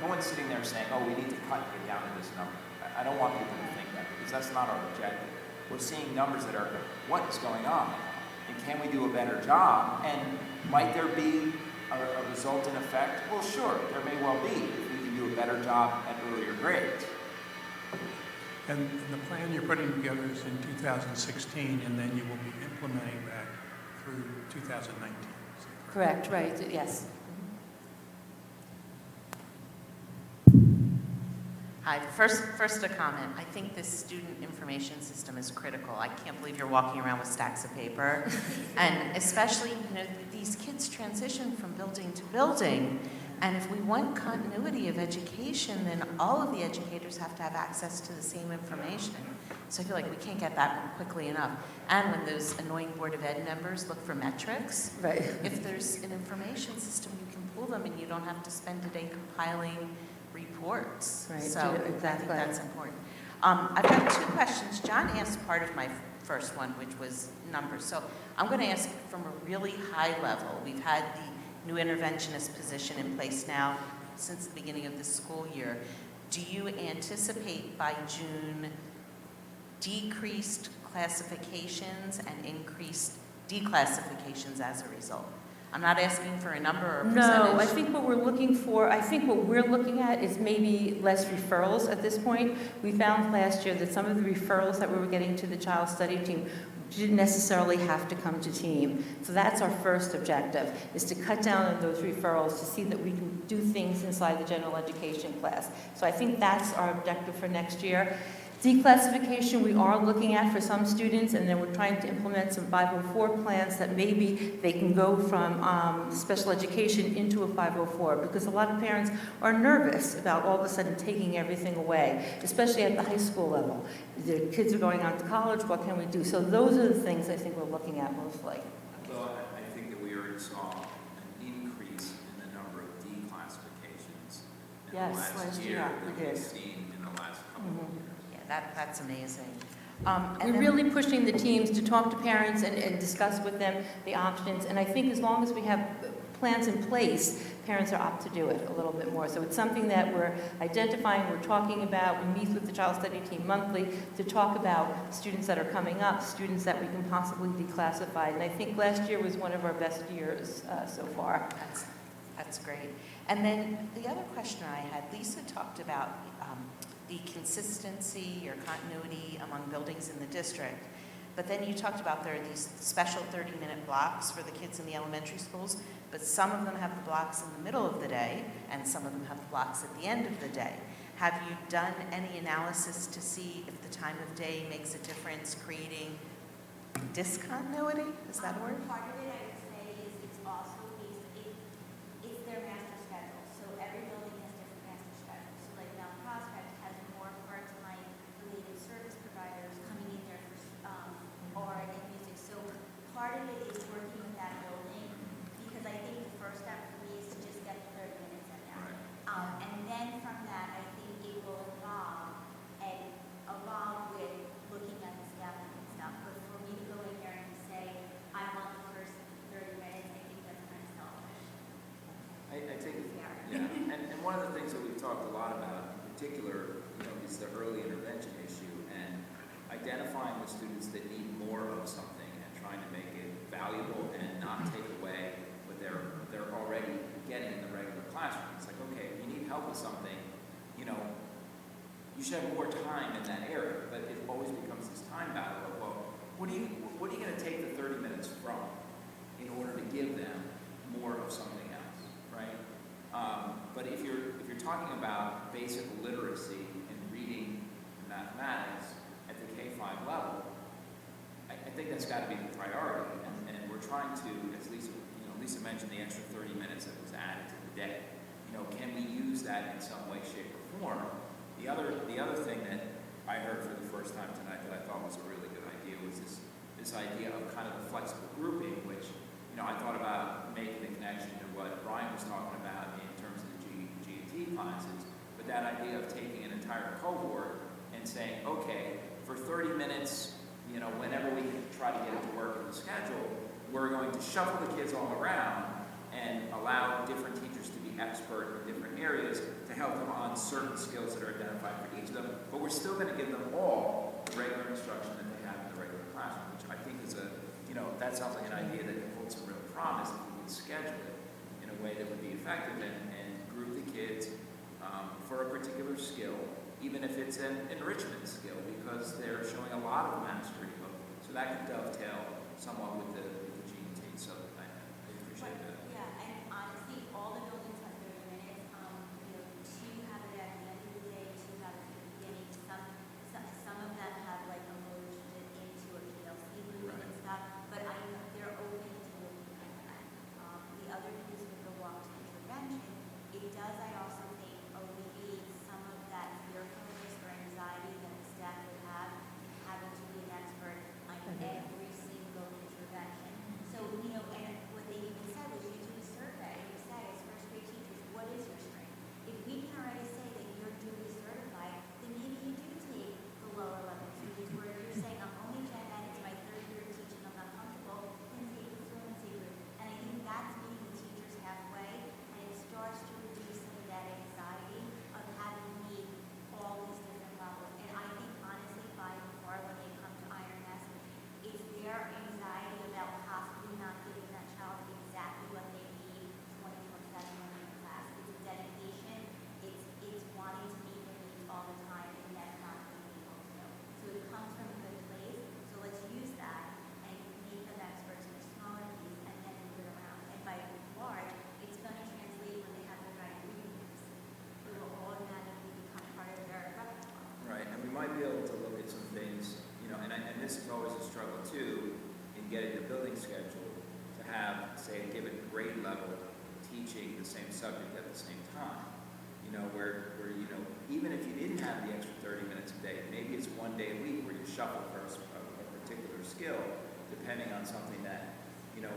No one's sitting there saying, oh, we need to cut and get down to this number. I don't want people to think that because that's not our objective. We're seeing numbers that are, what is going on? And can we do a better job? And might there be a resultant effect? Well, sure, there may well be if we can do a better job at earlier grades. And the plan you're putting together is in 2016, and then you will be implementing that through 2019. Is that correct? Correct, right, yes. Hi, first a comment. I think this student information system is critical. I can't believe you're walking around with stacks of paper. And especially, you know, these kids transition from building to building. And if we want continuity of education, then all of the educators have to have access to the same information. So I feel like we can't get that quickly enough. And when those annoying Board of Ed members look for metrics, Right. if there's an information system, you can pull them and you don't have to spend a day compiling reports. Right, So I think exactly. that's important. I've got two questions. John asked part of my first one, which was numbers. So I'm going to ask from a really high level. We've had the new interventionist position in place now since the beginning of the school year. Do you anticipate by June decreased classifications and increased declassifications as a result? I'm not asking for a number or a percentage. No, I think what we're looking at is maybe less referrals at this point. We found last year that some of the referrals that we were getting to the child study team didn't necessarily have to come to team. So that's our first objective, is to cut down on those referrals to see that we can do things inside the general education class. So I think that's our objective for next year. Declassification we are looking at for some students, and then we're trying to implement some 504 plans that maybe they can go from special education into a 504, because a lot of parents are nervous about all of a sudden taking everything away, especially at the high school level. Their kids are going on to college, what can we do? So those are the things I think we're looking at mostly. Well, I think that we already saw an increase in the number of declassifications in Yes, the last last year year, that we we've did. seen in the last couple of years. Yeah, that's amazing. And We're then- really pushing the teams to talk to parents and discuss with them the options. And I think as long as we have plans in place, parents are apt to do it a little bit more. So it's something that we're identifying, we're talking about. We meet with the child study team monthly to talk about students that are coming up, students that we can possibly declassify. And I think last year was one of our best years so far. That's great. And then the other question I had, Lisa talked about the consistency or continuity among buildings in the district. But then you talked about there are these special 30-minute blocks for the kids in the elementary schools, but some of them have the blocks in the middle of the day, and some of them have the blocks at the end of the day. Have you done any analysis to see if the time of day makes a difference, creating discontinuity? Is that a word? Part of it, I would say, is it's also it's their master schedule. So every building has different master schedules. So like Mount Prospect has more part-time related service providers coming in there for art and music. So part of it is working with that building, because I think the first step for me is to just get the 30 minutes in there. And then from that, I think it will evolve with looking at the staffing and stuff. But for me to go in there and say, I want the first 30 minutes, I think that's kind of selfish. I think, yeah, and one of the things that we've talked a lot about, in particular, is the early intervention issue and identifying the students that need more of something and trying to make it valuable and not take away what they're already getting in the regular classroom. It's like, okay, if you need help with something, you should have more time in that area, but it always becomes this time battle of, well, what are you going to take the 30 minutes from in order to give them more of something else, right? But if you're talking about basic literacy in reading and mathematics at the K-5 level, I think that's got to be the priority. And we're trying to, as Lisa mentioned, the extra 30 minutes that was added to the day. Can we use that in some way, shape, or form? The other thing that I heard for the first time tonight that I thought was a really good idea was this idea of kind of a flexible grouping, which I thought about making the connection to what Brian was talking about in terms of the GET classes, but that idea of taking an entire cohort and saying, okay, for 30 minutes, whenever we can try to get it to work in the schedule, we're going to shuffle the kids all around and allow different teachers to be expert in different areas to help them on certain skills that are identified for each of them, but we're still going to give them all the regular instruction that they have in the regular classroom, which I think is that sounds like an idea that can hold some real promise if we can schedule it in a way that would be effective and group the kids for a particular skill, even if it's an enrichment skill, because they're showing a lot of mastery of it. So that can dovetail somewhat with the GET. So I appreciate that. Yeah, and honestly, all the buildings have 30 minutes. Two have it at the end of the day, two have it at the beginning. Some of them have like merged it into a PLC movement and stuff, but they're open to looking at that. The other piece with the walk to intervention this is always a struggle too, in getting the building schedule to have, say, a given grade level teaching the same subject at the same time. Where even if you didn't have the extra 30 minutes a day, maybe it's one day a week where you shuffle for a particular skill, depending on something that,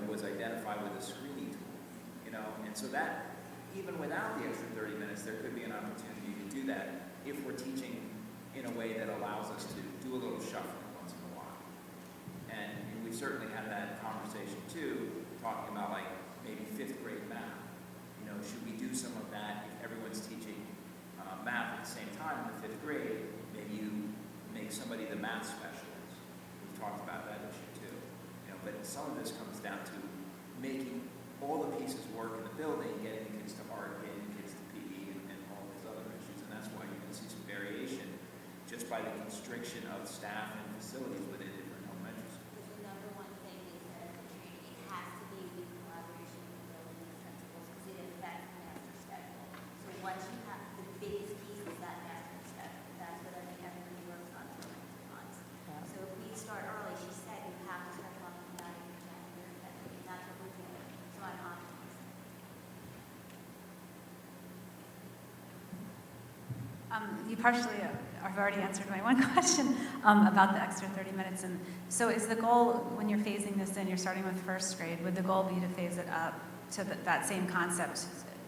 was identified with a screening tool, and so that, even without the extra 30 minutes, there could be an opportunity to do that if we're teaching in a way that allows us to do a little shuffling once in a while. And we certainly had that conversation too, talking about like maybe 5th grade math. Should we do some of that if everyone's teaching math at the same time in the 5th grade? Maybe you make somebody the math specialist. We've talked about that issue too. But some of this comes down to making all the pieces work in the building, getting the kids to art, getting the kids to PE, and all these other issues. And that's why you're going to see some variation just by the constriction of staff and facilities within different elementary schools. Because the number one thing is that the training, it has to be in collaboration with the building principals because it affects the master schedule. So once you have the biggest piece is that master schedule, that's what I think everybody works on for months. So if we start early, she said you have to start talking about it in January, February, and that's what we're doing. So I'm optimistic. You partially have already answered my one question about the extra 30 minutes. And so is the goal, when you're phasing this in, you're starting with 1st grade, would the goal be to phase it up to that same concept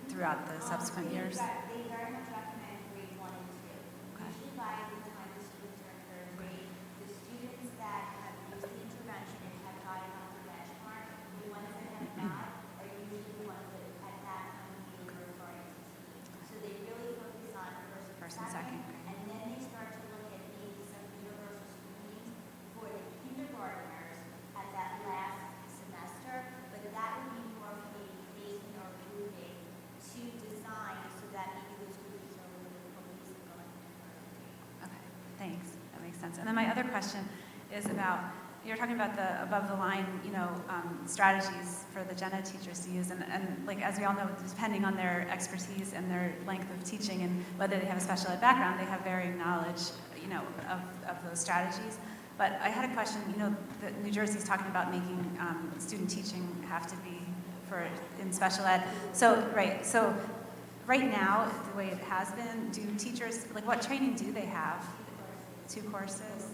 throughout the subsequent years? They very much recommend grade 1 and 2. Okay. Usually by the time the students are in 3rd grade, the students that have used the intervention and have gotten up the benchmark, the ones that have not are usually the ones that at that time we were referring to. So they really focus on first and second grade. and then they start to look at maybe some universal screenings for the kindergartners at that last semester, but that would be more for maybe phasing or grouping to design so that maybe those groups are a little bit cohesive going into 3rd grade. Okay, thanks. That makes sense. And then my other question is about, you're talking about the above the line, strategies for the gen ed teachers to use. And like, as we all know, depending on their expertise and their length of teaching and whether they have a special ed background, they have varying knowledge, of those strategies. But I had a question, that New Jersey's talking about making student teaching have to be in special ed. So right now, the way it has been, do teachers, like what training do they have? 2 courses?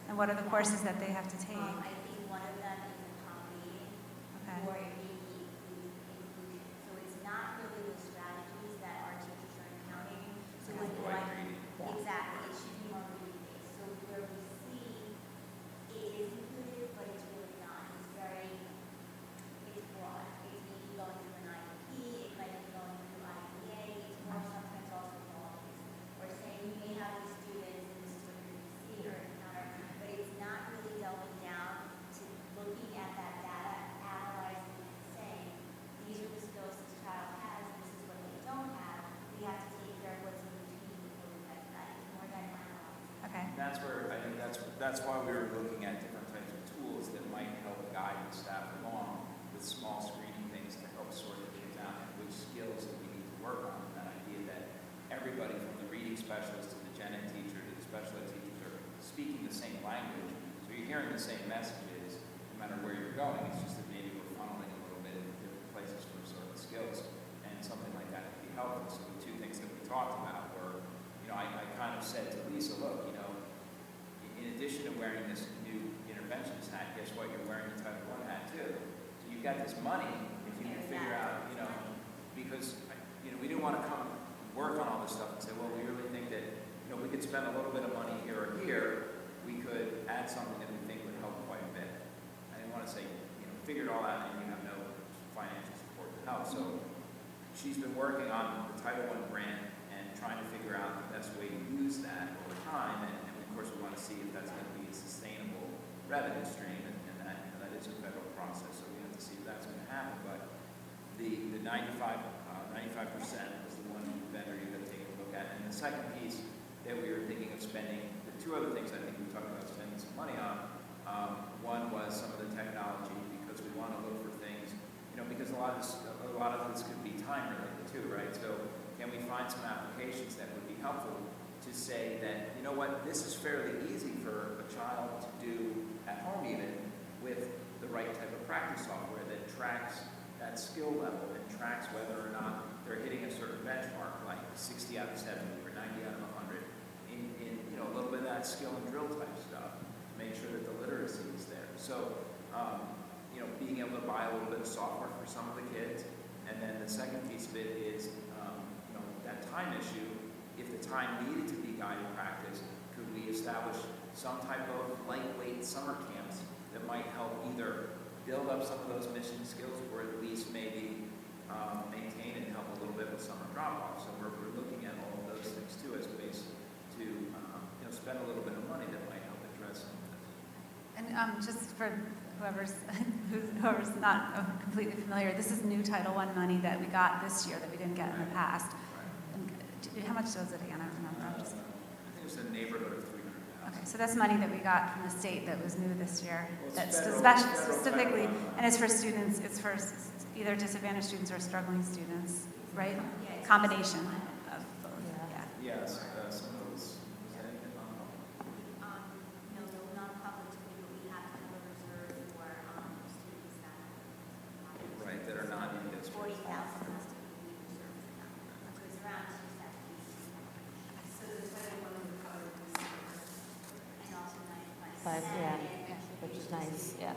And what are the courses that they have to take? I think one of them is accommodating Okay. or maybe inclusion. So it's not really the strategies that our teachers are encountering. So when you're like, exactly, it should be more reading-based. So where we see it is included, but it's really not. It's broad. It's maybe going through an IEP, it might be going through IPA, it's more sometimes also qualities. Or saying you may have these students and this is what you're going to see or encounter, but it's not really delving down to looking at that data, analyzing and saying, these are the skills this child has, this is what they don't have. We have to take care of what's in between before we get to that. It's more than analyzing. Okay. That's where, I think that's why we were looking at different types of tools that might help guide the staff along with small screening things to help sort the kids out and which skills that we need to work on. And that idea that everybody from the reading specialist to the gen ed teacher to the special ed teachers are speaking the same language. So you're hearing the same messages no matter where you're going. It's just that maybe we're funneling a little bit in different places for certain skills. And something like that would be helpful. So the 2 things that we talked about were, I kind of said to Lisa, look, in addition to wearing this new interventions hat, guess what? You're wearing the Title I hat too. So you've got this money, if you can figure out, because, we didn't want to come work on all this stuff and say, well, we really think that, we could spend a little bit of money here or here, we could add something that we think would help quite a bit. I didn't want to say, figure it all out and you have no financial support to help. So she's been working on the Title I grant and trying to figure out the best way to use that over time. And of course, we want to see if that's going to be a sustainable revenue stream, and that is a federal process, so we have to see if that's going to happen. But the 95% is the one vendor you're going to take a look at. And the second piece that we were thinking of spending, the 2 other things I think we talked about spending some money on, one was some of the technology, because we want to look for things, because a lot of this could be time related too, right? So can we find some applications that would be helpful to say that, this is fairly easy for a child to do skill level and tracks whether or not they're hitting a certain benchmark, like 60 out of 70 or 90 out of 100, in a little bit of that skill and drill type stuff to make sure that the literacy is there. So, being able to buy a little bit of software for some of the kids. And then the second piece of it is, that time issue. If the time needed to be guided practice, could we establish some type of lightweight summer camps that might help either build up some of those mission skills or at least maybe maintain and help a little bit with summer drop-off. So we're looking at all of those things too as ways to spend a little bit of money that might help address some of this. And just for whoever's not completely familiar, this is new Title I money that we got this year that we didn't get in the past. And how much was it again? I don't remember. I think it was in the neighborhood of 300,000. Okay, so that's money that we got from the state that was new this year. Well, That's federal specifically, federal and it's for students. It's for either disadvantaged students or struggling students, right? Combination of both. Yeah. Yes, some of those. Is that anything on? No, non-public, we have kind of a reserve for students that. Right, that are not in district. 40,000 has to be reserved for them. So it's around 270. So the total one would cover this and also 95. Which is nice, yeah.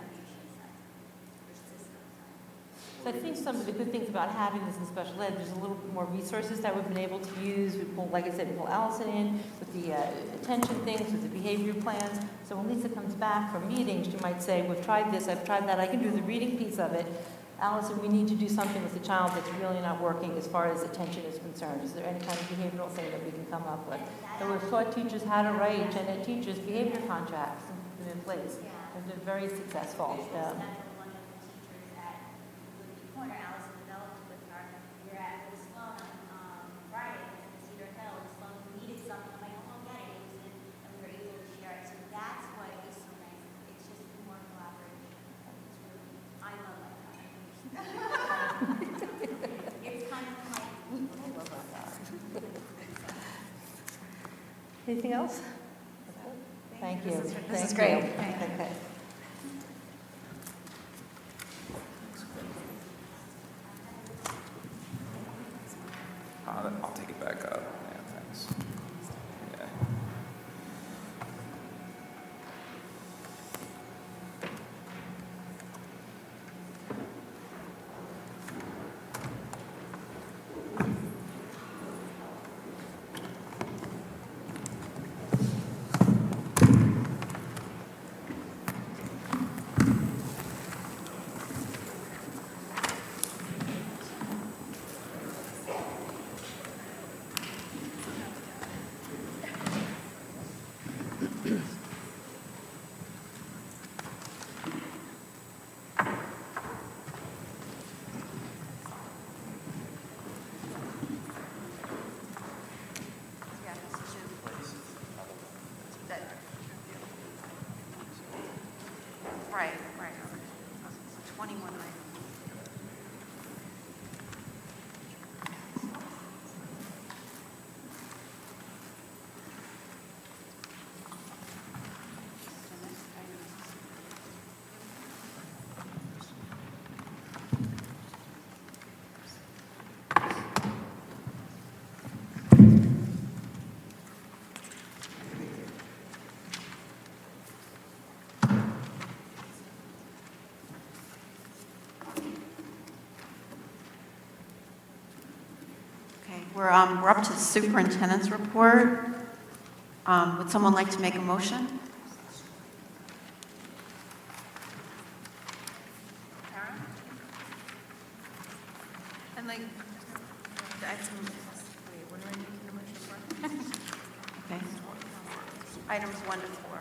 So I think some of the good things about having this in special ed, there's a little bit more resources that we've been able to use. We pull, like I said, we pull Allison in with the attention things, with the behavior plans. So when Lisa comes back from meetings, she might say, we've tried this, I've tried that, I can do the reading piece of it. Allison, we need to do something with the child that's really not working as far as attention is concerned. Is there any kind of behavioral thing that we can come up with? So we've taught teachers how to write and teachers behavior contracts in place. They've been very successful. One of the teachers at Woodby Corner, Allison developed with her. We were at Sloan on Friday, in Cedar Hill, and Sloan needed something. I'm like, oh, I'll get it. And we were able to share it. So that's what is so nice. It's just more collaboration. It's really, I love my it's kind of like, Anything else? Thank you. This is Thank great. you. Thank you. Okay. I'll take it back up. Yeah, thanks. Yeah. Right. 21 items. We're up to the superintendent's report. Would someone like to make a motion? Tara? And like, I have some, wait, what am I making a motion for? Okay. Items 1 to 4.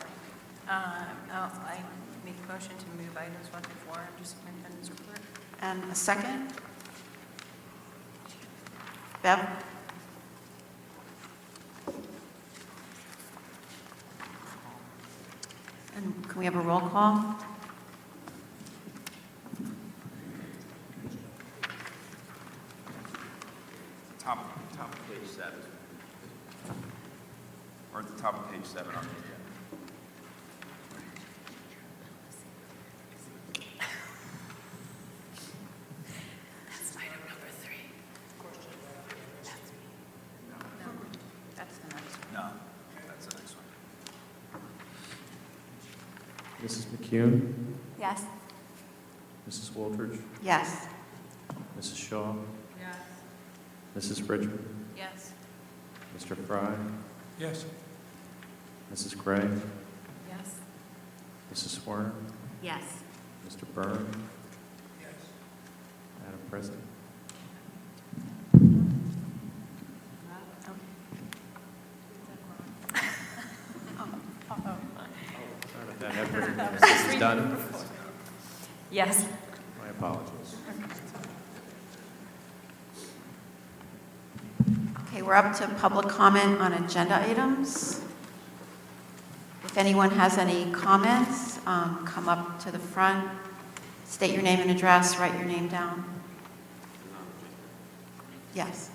I make a motion to move items 1 to 4 under superintendent's report. And a second? Bev? And can we have a roll call? Top of page 7. Or at the top of page 7 on the agenda. McCune, Yes. Mrs. Wooldridge, Yes. Mrs. Shaw, Yes. Mrs. Richmond, Yes. Mr. Fry, Yes. Mrs. Gray, Yes. Mrs. Swerner, Yes. Mr. Byrne, Yes. Madam President. Sorry about that. After this is done, Yes. my apologies. Okay, we're up to public comment on agenda items. If anyone has any comments, come up to the front, state your name and address, write your name down. Yes.